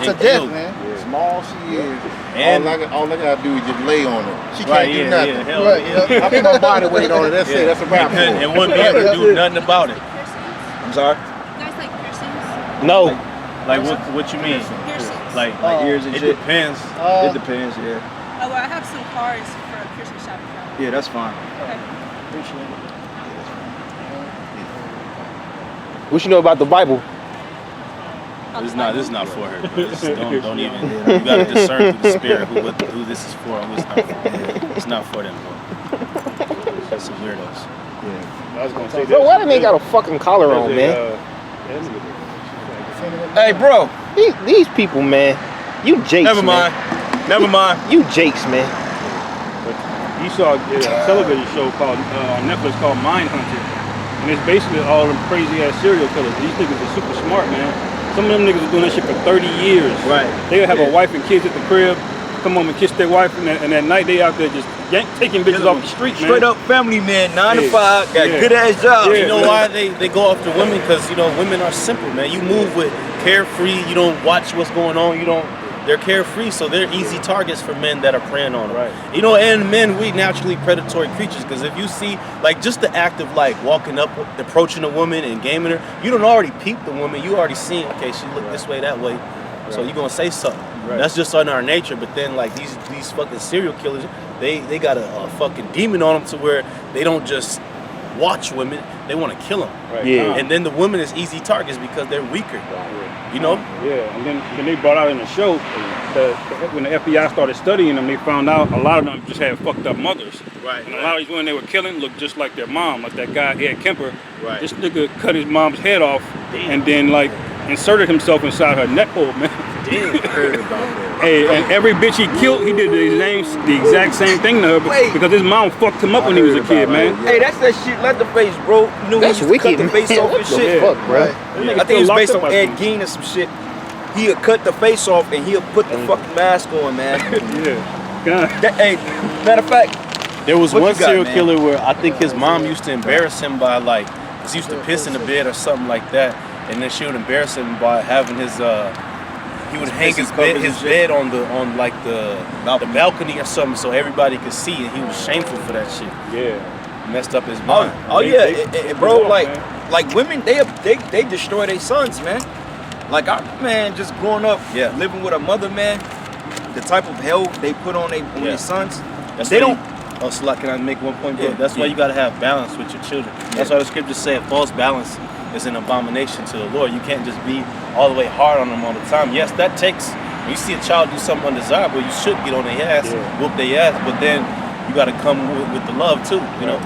To death, man. Small she is. And all I gotta do is just lay on her. She can't Right, do yeah, nothing. yeah, hell Right, yeah. I put my body weight on it. That's it. That's a wrap. And wouldn't be able to do nothing about it. I'm sorry. You guys like piercings? No. Like what you mean? Piercings. Like Ears and it shit. depends. It depends, yeah. Oh, well, I have some cards for a piercing shop. Yeah, that's fine. Okay. Appreciate it. What you know about the Bible? This is not for her. Don't even. You gotta discern through the spirit who this is for and who it's not for. It's not for them, bro. It's some weirdos. I was gonna say Bro, why they ain't got a fucking collar on, man? Hey, bro. These people, man. You jakes, Never mind. man. Never mind. You jakes, man. You saw a television show called on Netflix called Mindhunter, and it's basically all them crazy ass serial killers. These niggas are super smart, man. Some of them niggas are doing that shit for 30 years. Right. They'll have a wife and kids at the crib, come home and kiss their wife, and at night they out there just taking bitches off the street, man. Straight up family man, 9 to 5, got good ass job. Yeah. You know why they go after women? Because women are simple, man. You move with carefree. You don't watch what's going on. They're carefree, so they're easy targets for men that are preying on them. Right. And men, we naturally predatory creatures, because if you see, like, just the act of, like, walking up, approaching a woman and gaming her, you don't already peep the woman, you already seen, okay, she look this way, that way, so you're gonna say something. Right. That's just in our nature, but then, like, these fucking serial killers, they got a fucking demon on them to where they don't just watch women, they want to kill them. Right. Yeah. And then the women is easy targets because they're weaker. You know? Yeah, and then they brought out in the show that when the FBI started studying them, they found out a lot of them just had fucked up mothers. Right. And a lot of these women they were killing looked just like their mom, like that guy Ed Kemper. Right. This nigga cut his mom's head off and then like inserted himself inside her neck hole, man. Damn. Heard about that. Hey, and every bitch he killed, he did the exact same thing to her Wait. because his mom fucked him up when he was a kid, man. Hey, that's that shit, let the face, bro. You know, That's he used to wicked, cut the face man. off What and the shit. fuck, bro? I think it was based on Ed Gein or some shit. He'll cut the face off and he'll put the fucking mask on, man. Yeah. God. Hey, matter of fact, There was What one you got, serial man? killer where I think his mom used to embarrass him by like, cause he used to piss in the bed or something like that, and then she would embarrass him by having his he would hang his bed on the balcony or something so everybody could see, and he was shameful for that shit. Yeah. Messed up his mind. bro, up, like women, they destroy their sons, man. Like man, just growing up, living with a mother, man. The type of hell they put on their sons, they don't. Oh, so like, can I make one point, bro? That's why you gotta have balance with your children. That's why the scriptures say false balance is an abomination to the Lord. You can't just be all the way hard on them all the time. Yes, that takes. When you see a child do something undesirable, you should get on their ass, whoop their ass, but then you gotta come with the love too. You know,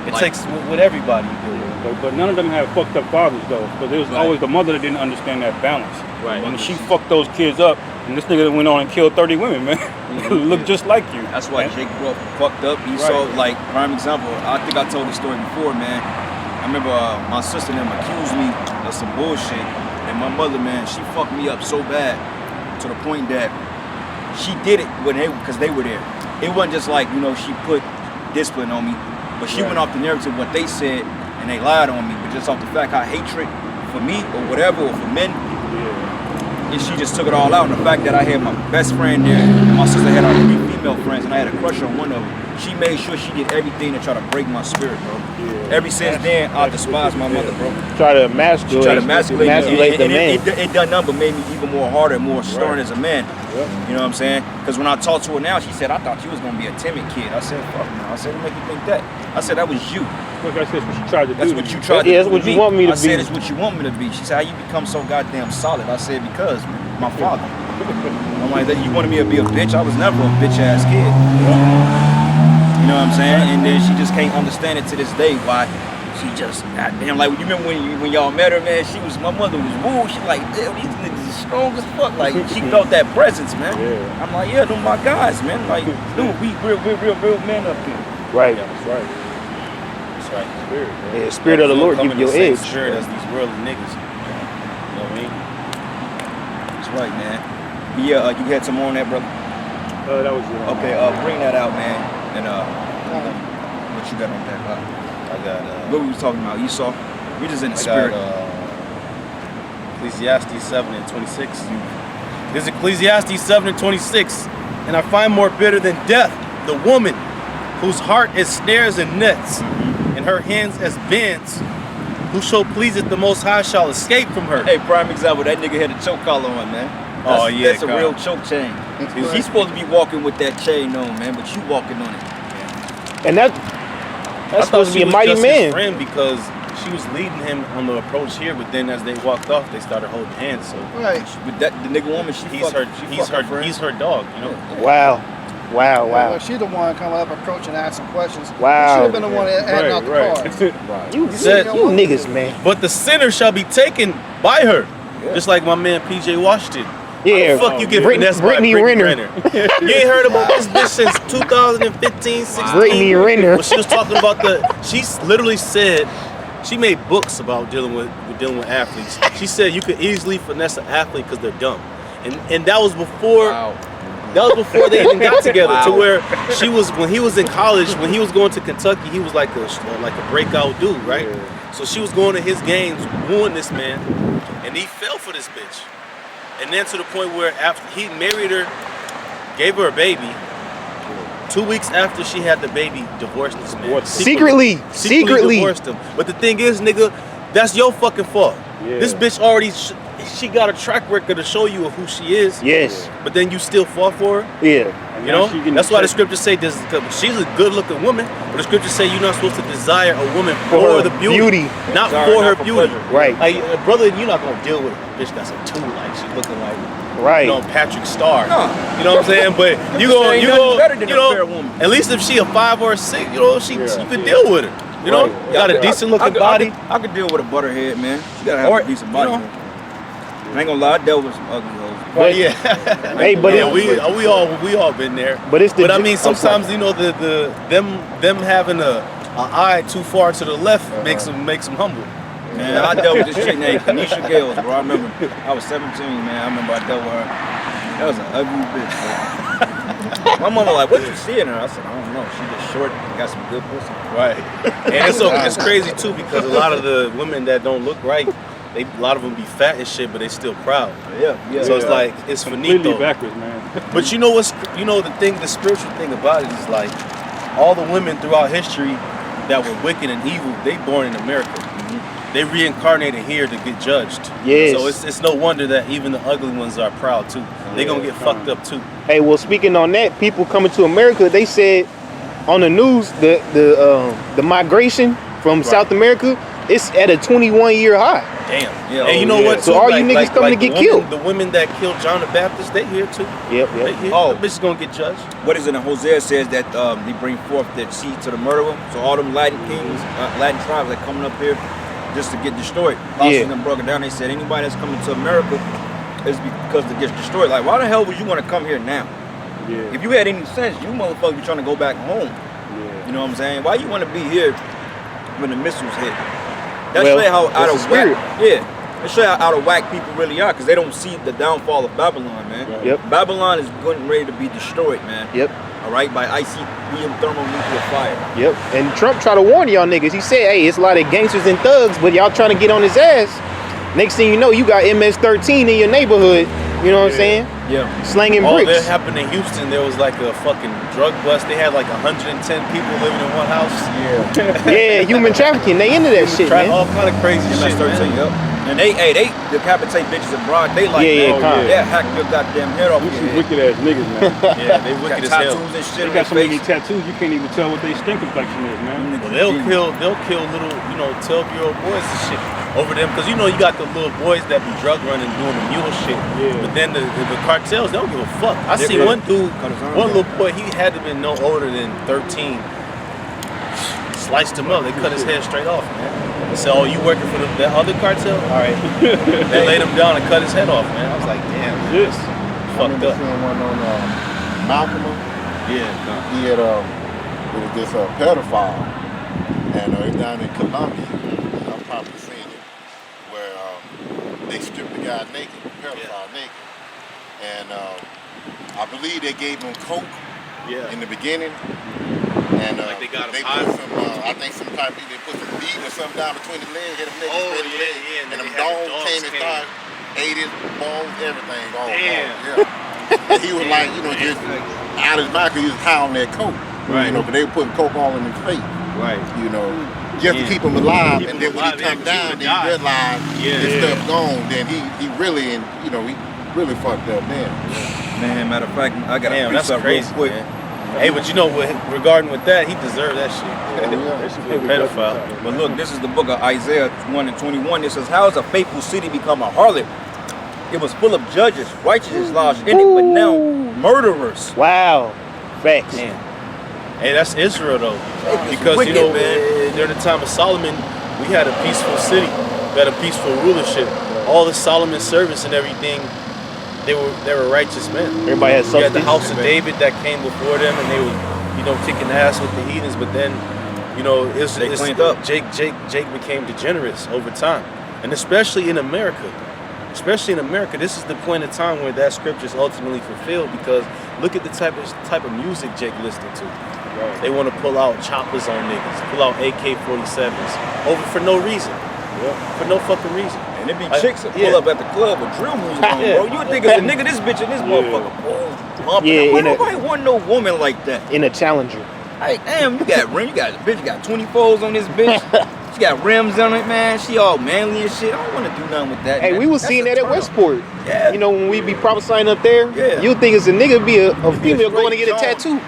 it takes with everybody. But none of them have fucked up fathers though, because it was always the mother that didn't understand that balance. Right. And she fucked those kids up, and this nigga went on and killed 30 women, man. Look just like you. That's why Jake grew up fucked up. You saw, like, prime example. I think I told this story before, man. I remember my sister and them accused me of some bullshit, and my mother, man, she fucked me up so bad to the point that she did it because they were there. It wasn't just like, she put discipline on me, but she went off the narrative what they said, and they lied on me, but just off the fact how hatred for me or whatever, or for men, and she just took it all out. And the fact that I had my best friend there, and my sister had our 3 female friends, and I had a crush on one of them. She made sure she did everything to try to break my spirit, bro. Ever since then, I despise my mother, bro. Try to emasculate. She tried to emasculate the man. It done nothing but made me even more harder, more stern as a man. You know what I'm saying? Because when I talked to her now, she said, I thought you was going to be a timid kid. I said, fuck no. I said, what make you think that? I said, that was you. Look, that's what she tried to do. That's what you tried to do. That's what you want me to be. I said, it's what you want me to be. She said, how you become so goddamn solid? I said, because my father. I'm like, you wanted me to be a bitch? I was never a bitch ass kid. You know what I'm saying? And then she just can't understand it to this day why she just, goddamn, like, you remember when y'all met her, man, my mother was woo. She like, damn, these niggas is strong as fuck. Like, she felt that presence, man. I'm like, yeah, them my guys, man. Like, dude, we real men up here. Right. Yeah, that's right. That's right. Spirit, man. Yeah, spirit of the Lord give you your edge. Sure, that's these worldly niggas. You know what I mean? That's right, man. Yeah, you had some more on that, brother? That was it. Okay, bring that out, man. And what you got on that? I got what we was talking about, Esau? We just in the spirit. Ecclesiastes 7 and 26. There's Ecclesiastes 7 and 26. And I find more bitter than death the woman whose heart is snares and nets, and her hands as bands. Whoso pleaseth the Most High shall escape from her. Hey, prime example, that nigga had a choke collar on, man. That's a real choke chain. He's supposed to be walking with that chain on, man, but you walking on it. And that's supposed to be a mighty man. His friend because she was leading him on the approach here, but then as they walked off, they started holding hands. So Right. But that the nigga woman, he's her dog, you know. Wow. Well, she's the one coming up, approaching, asking questions. Wow. She should have been the one handing out the cards. You niggas, man. But the sinner shall be taken by her, just like my man PJ Washington. Yeah, how the fuck you get finessed by Brittany Renner. You ain't heard about this bitch since 2015, 16. Brittany Renner. Well, she was talking about she literally said, she made books about dealing with athletes. She said you could easily finesse an athlete because they're dumb. And that was before that was before they even got together. To where she was, when he was in college, when he was going to Kentucky, he was like a breakout dude, right? Yeah. So she was going to his games, wooing this man, and he fell for this bitch. And then to the point where after he married her, gave her a baby, 2 weeks after she had the baby, divorced this man. Secretly divorced him. But the thing is, nigga, that's your fucking fault. Yeah. This bitch already, she got a track record to show you of who she is. Yes. But then you still fall for her. Yeah. You know? That's why the scriptures say this. She's a good-looking woman, but the scriptures say you're not supposed to desire a woman for the beauty. Not for her beauty. Right. Like, brother, you're not gonna deal with a bitch that's a two. Like, she looking like, right, you know, Patrick Starr. No. You know what I'm saying? But you go, at least if she a 5 or a 6, you know, you can deal with her. You know, got a decent looking body. I could deal with a butterhead, man. She gotta have a decent body. I ain't gonna lie, I dealt with some ugly hoes. But yeah, hey, but we all been there. But it's I mean, sometimes you know them having a eye too far to the left makes them humble. Man, I dealt with this chick named Kanisha Gales, bro. I remember I was 17, man. I remember I dealt with her. That was an ugly bitch, bro. My mama like, what you see in her? I said, I don't know. She just short, got some good pussy. Right. And it's crazy too because a lot of the women that don't look right, a lot of them be fat and shit, but they still proud. Yeah. So it's like it's completely finito. backwards, man. But you know the spiritual thing about it is like all the women throughout history that were wicked and evil, they born in America. They reincarnated here to get judged. Yes. So it's no wonder that even the ugly ones are proud too. They gonna get fucked up too. Hey, well, speaking on that, people coming to America, they said on the news the migration from South America, it's at a 21-year high. Damn. Yeah. And you know what? So all you niggas coming to get killed. The women that killed John the Baptist, they here too. Yep. They here. Oh, the bitch is gonna get judged. What is it in Hosea says that they bring forth their seed to the murderer. So all them Latin kings, Latin tribes that coming up here just to get destroyed. Them broke it down. They said anybody that's coming to America is because they get destroyed. Like, why the hell would you want to come here now? Yeah. If you had any sense, you motherfuckers be trying to go back home. Yeah. You know what I'm saying? Why you want to be here when the missiles hit? That shows you how out of whack. Yeah. That shows you how out of whack people really are, because they don't see the downfall of Babylon, man. Yep. Babylon is getting ready to be destroyed, man. Yep. All right, by ICBM thermonuclear fire. Yep. And Trump tried to warn y'all niggas. He said, hey, it's a lot of gangsters and thugs, but y'all trying to get on his ass. Next thing you know, you got MS-13 in your neighborhood. You know what I'm saying? Yeah. Slanging bricks. That happened in Houston. There was like a fucking drug bust. They had like 110 people living in one house. Yeah. Yeah, human trafficking. They into that shit, man. All kind of crazy shit, man. Yep. And they decapitate bitches in broad daylight. Yeah, hack your goddamn head off. Some wicked ass niggas, man. Yeah, they wicked as hell. Tattoos and shit. They got so many tattoos, you can't even tell what their skin complexion is, man. Well, they'll kill little, 12-year-old boys and shit over them, because you got the little boys that be drug running doing the mule shit. Yeah. But then the cartels, they don't give a fuck. I see one dude, one little boy, he had to be no older than 13. Sliced him up. They cut his head straight off, man. They said, "Oh, you working for that other cartel? All right." They laid him down and cut his head off, man. I was like, "Damn, this fucked up." Seeing one on Malcolm. Yeah. He had there was this pedophile, and it's down in Colombia. I've probably seen it, where they stripped the guy naked, the pedophile naked, and I believe they gave him coke in the beginning. And like they got put some, I think they put some meat or something down between the legs, hit him niggas Oh, between the legs. yeah, And and them they had the dogs dogs came and came. started, ate his bones, everything. All, Damn. yeah. And he was like, you know, just out of his mouth, 'cause he was high on that coke. Right. You know, but they were putting coke all in his face. Right. You know, just to keep him alive. And then when he come down, then he realized his stuff gone. Then he really, and you know, he really fucked up then. Man, matter of fact, I got Damn, to that's real crazy, quick. man. Hey, but you know what? Regarding with that, he deserved that shit. Pedophile. But look, this is the book of Isaiah 1:21. It says, "How is a faithful city become a harlot? It was full of judges, righteous laws in it, but now murderers." Wow. Facts. Damn. Hey, that's Israel though, because wicked, you know, man. during the time of Solomon, we had a peaceful city, we had a peaceful rulership. All the Solomon servants and everything, they were righteous men. Everybody had You something. had the house of David that came before them, and they were, you know, kicking ass with the heathens. But then, you know, They cleaned up. Jake became degenerates over time, and especially in America. Especially in America, this is the point in time where that scripture is ultimately fulfilled. Because look at the type of music Jake listened to. Right. They want to pull out choppers on niggas, pull out AK-47s over for no reason, for no fucking reason. And it be chicks that pull up at the club with drill music on, bro. You would think it's a nigga, this bitch and this motherfucker. Bumping. Yeah, Nobody want no woman like that. In a Challenger. Hey, damn, you got rim, you got 24s on this bitch. She got rims on it, man. She all manly and shit. I don't want to do nothing with that. Hey, man. we was That's seeing a that at turn-off. Westport. Yeah. You know, when we be prophesying up there, Yeah. you'd think it's a nigga be a female going to get a straight tattoo.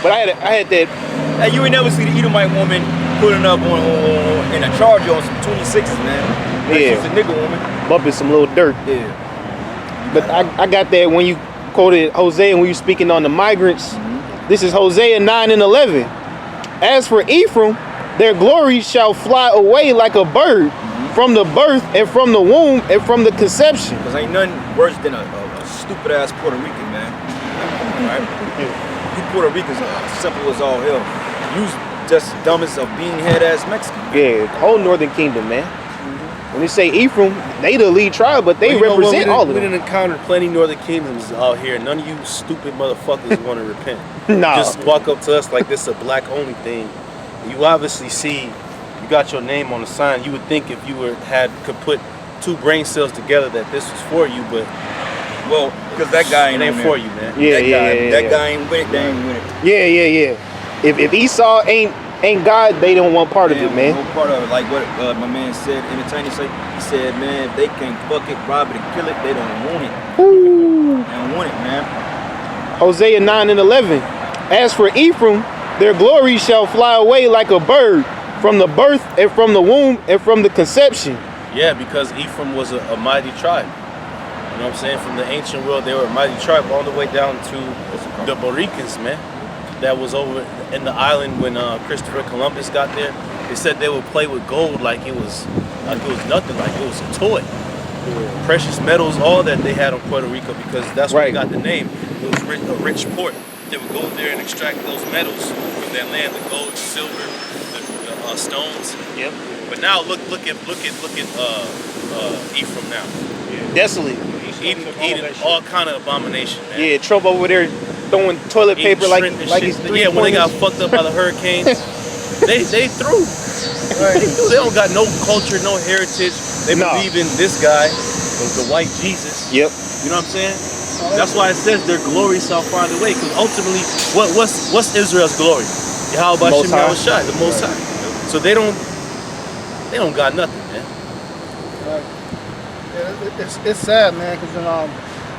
But I had that. Hey, you ain't never see the Edomite woman putting up on in a Charger on some 26s, man. Yeah. She's a nigga woman. Bumping some little dirt. Yeah. But I got that when you quoted Hosea when you speaking on the migrants. This is Hosea 9:11. As for Ephraim, their glory shall fly away like a bird from the birth and from the womb and from the conception. Because ain't nothing worse than a stupid ass Puerto Rican, man. Right? You Puerto Ricans are simple as all hell. You just dumb as a beanhead ass Mexican. Yeah, whole Northern Kingdom, man. When they say Ephraim, they the lead tribe, but they represent all of We them. didn't encounter plenty Northern Kingdoms out here. None of you stupid motherfuckers want to repent. Nah. Just walk up to us like this is a black only thing. You obviously see, you got your name on the sign. You would think if you could put two brain cells together that this was for you, but well, because that guy ain't for you, man. Yeah, that guy ain't with it. They ain't with it. Yeah. If Esau ain't God, they don't want part of it, man. No part of it. Like what my man said, entertainer say. He said, man, if they can fuck it, rob it, and kill it, they don't want it. Ooh. They don't want it, man. Hosea 9:11. As for Ephraim, their glory shall fly away like a bird from the birth and from the womb and from the conception. Yeah, because Ephraim was a mighty tribe. You know what I'm saying? From the ancient world, they were a mighty tribe all the way down to the Boricans, man. That was over in the island when Christopher Columbus got there. They said they would play with gold like it was nothing, like it was a toy. Precious metals, all that they had on Puerto Rico, because that's where they got the name. It was a rich port. They would go there and extract those metals from that land, the gold, the silver, the stones. Yep. But now look at Ephraim now. Desolate. Eating all kind of abomination, man. Yeah, Trump over there throwing toilet Eating paper like shrimp and he's shit. Yeah, when they got fucked up by the hurricanes, they threw. They don't got no culture, no heritage. They believe in this guy, the white Jesus. Yep. You know what I'm saying? That's why it says their glory shall find a way. Because ultimately, what's Israel's glory? YAHAWASHI, the Most High. So they don't got nothing, man. Yeah, it's sad, man, because in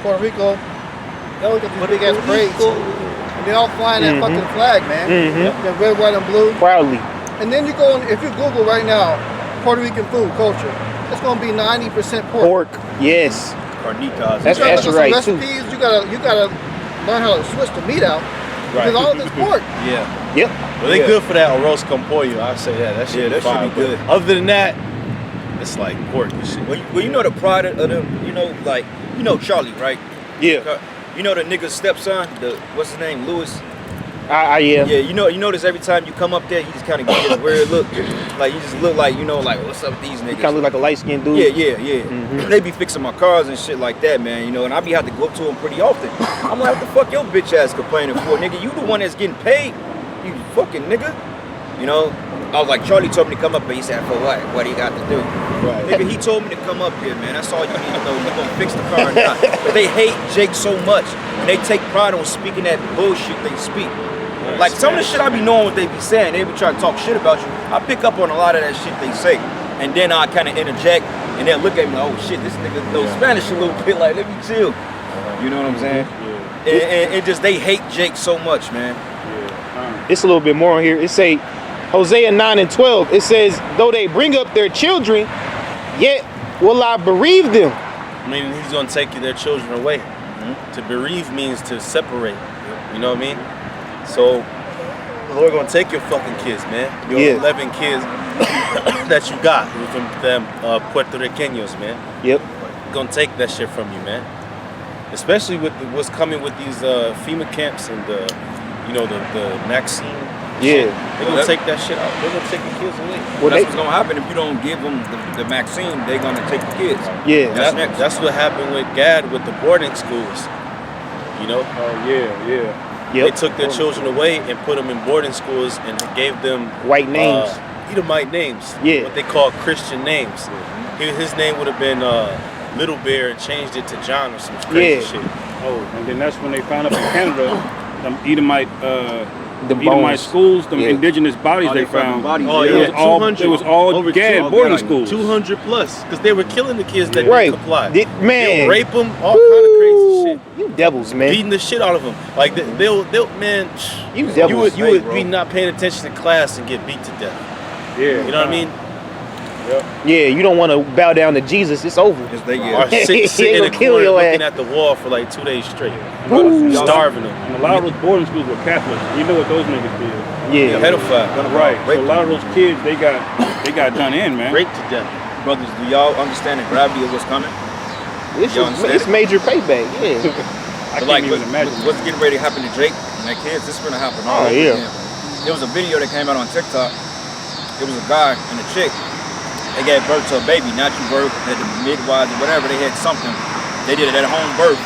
Puerto Rico, they always got these big ass parades. And they all flying that fucking flag, man. The red, white, and blue. Proudly. And then you go, if you Google right now, Puerto Rican food culture, it's gonna be 90% pork. Yes. Carnitas. That's right too. Recipes, you gotta learn how to switch the meat out. Because all of it's pork. Yeah. Yep. Well, they good for that arroz con pollo. I say that. That shit that fire, should be good. but other than that, it's like pork and shit. Well, you know the pride of them, Charlie, right? Yeah. You know the nigga's stepson, what's his name, Lewis? Yeah. Yeah, you notice every time you come up there, he just kind of gives you a weird look. Like, you just look like, like, what's up with these niggas? Kind of look like a light-skinned dude. Yeah. They be fixing my cars and shit like that, man, and I be have to go up to them pretty often. I'm like, what the fuck your bitch ass complaining for, nigga? You the one that's getting paid, you fucking nigga. You know, I was like, Charlie told me to come up here. He said, for what? What do you got to do? Right. Nigga, he told me to come up here, man. That's all you need to know. You gonna fix the car or not. But they hate Jake so much. And they take pride on speaking that bullshit they speak. Like some of the shit I be knowing what they be saying. They be trying to talk shit about you. I pick up on a lot of that shit they say. And then I kind of interject. And they'll look at me like, oh shit, this nigga knows Spanish a little bit. Like, let me chill. You know what I'm saying? And it just, they hate Jake so much, man. It's a little bit more on here. It say, Hosea 9:12. It says, though they bring up their children, yet will I bereave them. I mean, he's gonna take their children away. To bereave means to separate. You know what I mean? So the Lord gonna take your fucking kids, man. Your 11 kids that you got from them Puerto Ricanos, man. Yep. Gonna take that shit from you, man. Especially with what's coming with these FEMA camps and the Maxine. Yeah. They're gonna take that shit out. They're gonna take the kids away. Well, that's what's gonna happen if you don't give them the vaccine. They're gonna take the kids. Yeah. That's what happened with Gad with the boarding schools. You know? Oh yeah. They took their children away and put them in boarding schools and gave them white names, Edomite names. Yeah. What they call Christian names. His name would have been Little Bear and changed it to John or some crazy shit. Oh, and then that's when they found up in Canada, them Edomite schools, them indigenous bodies they found. Oh, it was all Gad boarding schools. 200 plus, because they were killing the kids that didn't comply. Man, they'll rape them, all kind of crazy shit. You devils, man. Beating the shit out of them. Like they'll man. You devils. You would be not paying attention to class and get beat to death. Yeah. You know what I mean? Yep. Yeah, you don't want to bow down to Jesus. It's over. Or sitting in the corner looking at the wall for like 2 days straight. Starving them. And a lot of those boarding schools were Catholics. You know what those niggas did. Yeah. Pedophile. Right. So a lot of those kids, they got done in, man. Raped to death. Brothers, do y'all understand the gravity of what's coming? It's major payback, yeah. I can't even imagine. What's getting ready to happen to Jake and their kids, this is gonna happen all over again. There was a video that came out on TikTok. It was a guy and a chick. They gave birth to a baby, natural birth, had the midwives or whatever, they had something. They did it at home birth.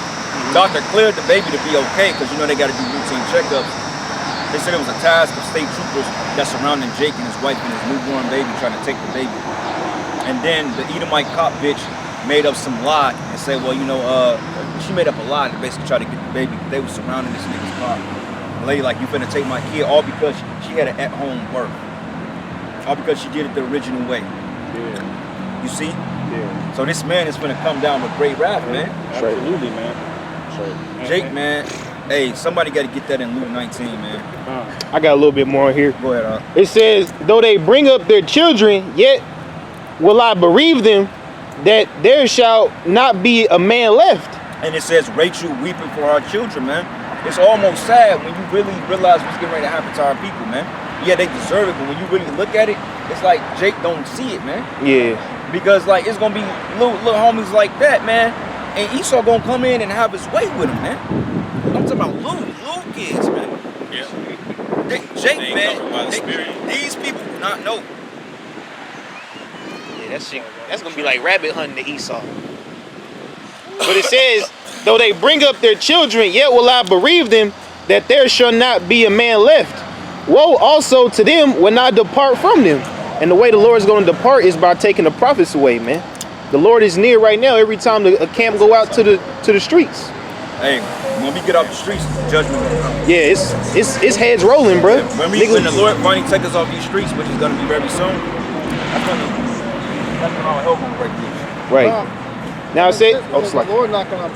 Doctor cleared the baby to be okay, because you know they gotta do routine checkups. They said it was a task of state troopers that surrounding Jake and his wife and his newborn baby, trying to take the baby. And then the Edomite cop bitch made up some lie and said, well, she made up a lie to basically try to get the baby. They were surrounding this nigga's car. The lady like, you finna take my kid, all because she had an at-home birth. All because she did it the original way. Yeah. You see? Yeah. So this man is gonna come down with great wrath, man. Absolutely, man. Jake, man, hey, somebody got to get that in Luke 19, man. I got a little bit more here. Go ahead, It says, though they bring up their children, yet will I bereave them, that there shall not be a man left. And it says Rachel weeping for our children, man. It's almost sad when you really realize what's getting ready to happen to our people, man. Yeah, they deserve it, but when you really look at it, it's like Jake don't see it, man. Yeah. Because like it's gonna be little homies like that, man. And Esau gonna come in and have his way with him, man. I'm talking about little kids, man. Yeah. Jake, man. These people do not know. Yeah, that's gonna be like rabbit hunting to Esau. But it says, though they bring up their children, yet will I bereave them, that there shall not be a man left. Woe also to them when I depart from them. And the way the Lord is going to depart is by taking the prophets away, man. The Lord is near right now. Every time a camp go out to the streets. Hey, when we get off the streets, judgment gonna come. Yeah, it's heads rolling, bro. When the Lord finally take us off these streets, which is gonna be very soon, that's when all hell gonna break loose. Right. Now I say, the Lord not gonna.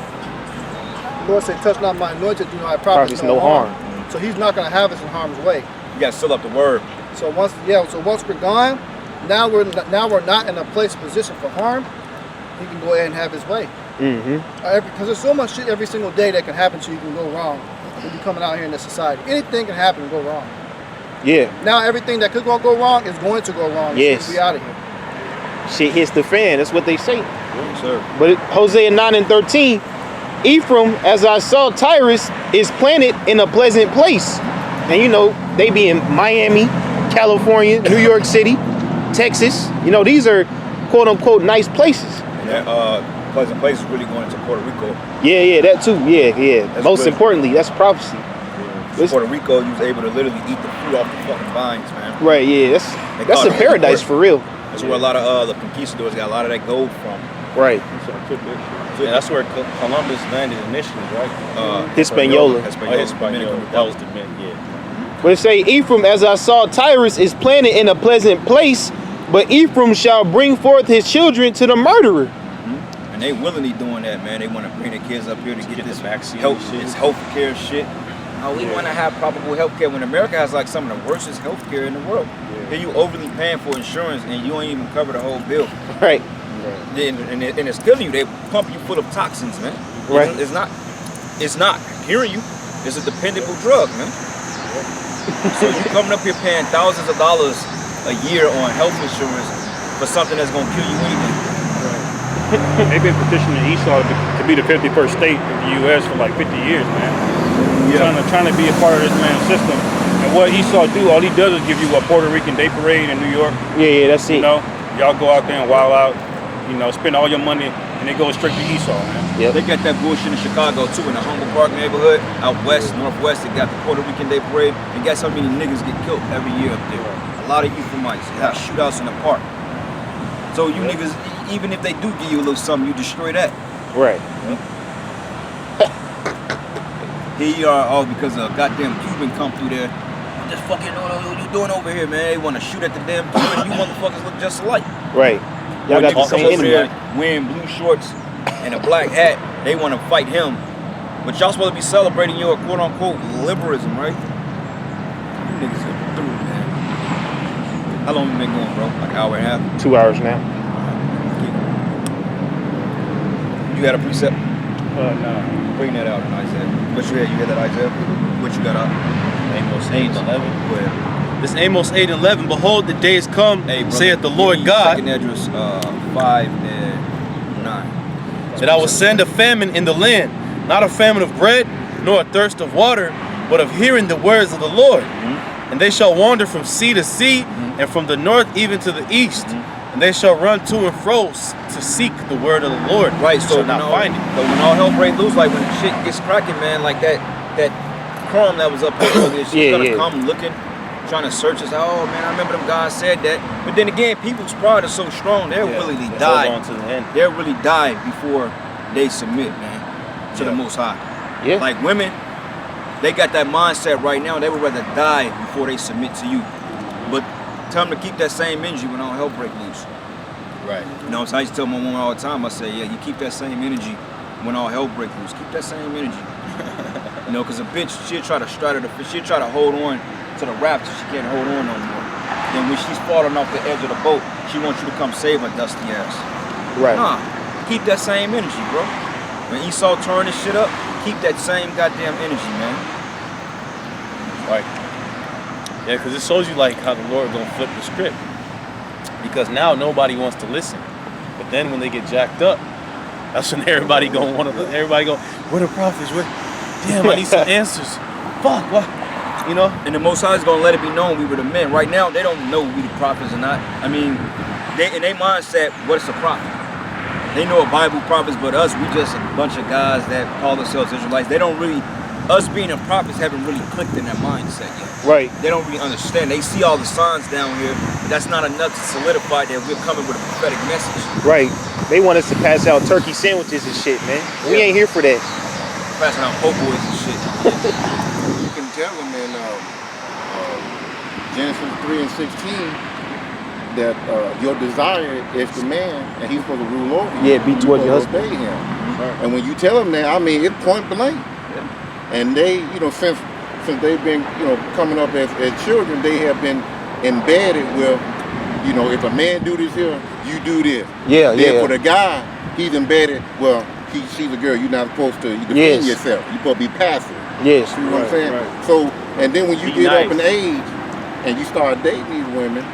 The Lord said, "Touch not my anointed, do not prophets no harm." So He's not gonna have us in harm's way. You gotta seal up the word. So once we're gone, now we're not in a place of position for harm. He can go ahead and have his way. Because there's so much shit every single day that can happen to you can go wrong when you're coming out here in this society. Anything can happen and go wrong. Yeah. Now everything that could go wrong is going to go wrong. Yes. Be out of here. Shit hits the fan. That's what they say. Yes, sir. But Hosea 9:13, Ephraim, as I saw Tyrus, is planted in a pleasant place. And you know, they be in Miami, California, New York City, Texas. You know, these are quote unquote nice places. And that pleasant place is really going into Puerto Rico. Yeah, that too. Yeah. That's Most good. importantly, that's prophecy. Puerto Rico, you was able to literally eat the fruit off the fucking vines, man. Right, yeah, that's a paradise for real. That's where a lot of the conquistadors got a lot of that gold from. Right. Yeah, that's where Columbus landed initially, right? Hispaniola. Hispaniola. That was the men, yeah. But it say, Ephraim, as I saw, Tyrus is planted in a pleasant place, but Ephraim shall bring forth his children to the murderer. And they willingly doing that, man. They want to bring their kids up here to get this vaccine, this health care shit. Oh, we want to have probable health care when America has like some of the worst health care in the world. Then you overly paying for insurance and you ain't even cover the whole bill. Right. And it's killing you. They pump you full of toxins, man. Right. It's not hearing you. It's a dependable drug, man. So you coming up here paying thousands of dollars a year on health insurance for something that's gonna kill you anyway. They've been petitioning Esau to be the 51st state of the U.S. for like 50 years, man. Trying to be a part of this man's system. And what Esau do, all he does is give you a Puerto Rican Day Parade in New York. Yeah, that's it. You know, y'all go out there and wild out, you know, spend all your money, and it goes straight to Esau, man. Yep. They got that bullshit in Chicago too, in the Humboldt Park neighborhood, out west, northwest. They got the Puerto Rican Day Parade. And guess how many niggas get killed every year up there? A lot of Ephraimites. They have shootouts in the park. So you niggas, even if they do give you a little something, you destroy that. Right. Here you are, all because a goddamn Cuban come through there. What the fuck you doing over here, man? They want to shoot at the damn Cuban. You motherfuckers look just alike. Right. Y'all got the same over there wearing blue shorts and a black hat. They want to fight him. But y'all supposed to be celebrating your quote-unquote liberalism, right? You niggas are through, man. How long you been going, bro? Like an hour and a half? 2 hours now. You got a precept? No. Bring that out in Isaiah. What you had? You had that Isaiah? What you got out? Amos 8:11. This Amos 8:11. Behold, the days come, saith the Lord God. Second address 5 and 9. That I will send a famine in the land, not a famine of bread, nor a thirst of water, but of hearing the words of the Lord. And they shall wander from sea to sea, and from the north even to the east. And they shall run to and fro to seek the word of the Lord. Right, so not find it. But when all hell breaks loose, like when shit gets cracking, man, like that crumb that was up there earlier, she's gonna come looking, trying to search us. Oh man, I remember them guys said that. But then again, people's pride is so strong, they'll really die. On to the end. They'll really die before they submit, man, to the Most High. Yeah. Like women, they got that mindset right now. They would rather die before they submit to you. But tell them to keep that same energy when all hell break loose. Right. You know, so I used to tell my woman all the time, I say, yeah, you keep that same energy when all hell break loose. Keep that same energy. You know, because a bitch, she'll try to straddle she'll try to hold on to the raft till she can't hold on no more. Then when she's falling off the edge of the boat, she wants you to come save her dusty ass. Right. Nah, keep that same energy, bro. When Esau turn this shit up, keep that same goddamn energy, man. Right. Yeah, because it shows you like how the Lord gonna flip the script. Because now nobody wants to listen. But then when they get jacked up, that's when everybody go, where the prophets? Damn, I need some answers. Fuck, what? You know? And the Most High is gonna let it be known we were the men. Right now, they don't know we the prophets or not. I mean, in their mindset, what's a prophet? They know a Bible prophets, but us, we just a bunch of guys that call themselves Israelites. They don't really, us being the prophets haven't really clicked in their mindset yet. Right. They don't really understand. They see all the signs down here, but that's not enough to solidify that we're coming with a prophetic message. Right. They want us to pass out turkey sandwiches and shit, man. We ain't here for that. Passing out po' boys and shit. You can tell them in Genesis 3 and 16 that your desire is the man, and he's supposed to rule over you. Yeah, be towards your husband. Obey him. And when you tell them that, I mean, it's point blank. And they, you know, since they've been, you know, coming up as children, they have been embedded with, you know, if a man do this here, you do this. Yeah, then for the guy, he's embedded, well, she's a girl, you're not supposed to defend yourself. You're supposed to be passive. Yes. You know what I'm saying? Right. So, and then when you get up in age and you start dating these women,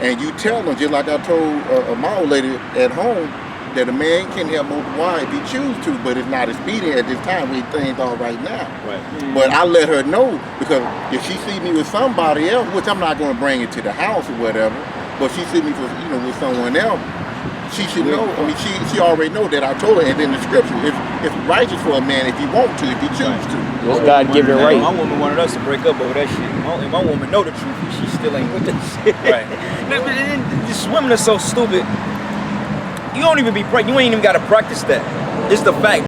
and you tell them, just like I told my old lady at home, that a man can have multiple wives if he choose to, but it's not expedient at this time when things are right now. Right. But I let her know, because if she see me with somebody else, which I'm not going to bring it to the house or whatever, but she see me with, you know, with someone else, she should know. I mean, she already know that I told her, and then the scripture, it's righteous for a man if he want to, if he choose to. It's God given right. My woman wanted us to break up over that shit. My woman know the truth, but she still ain't with that shit. Right. This women are so stupid. You don't even be you ain't even got to practice that. It's the fact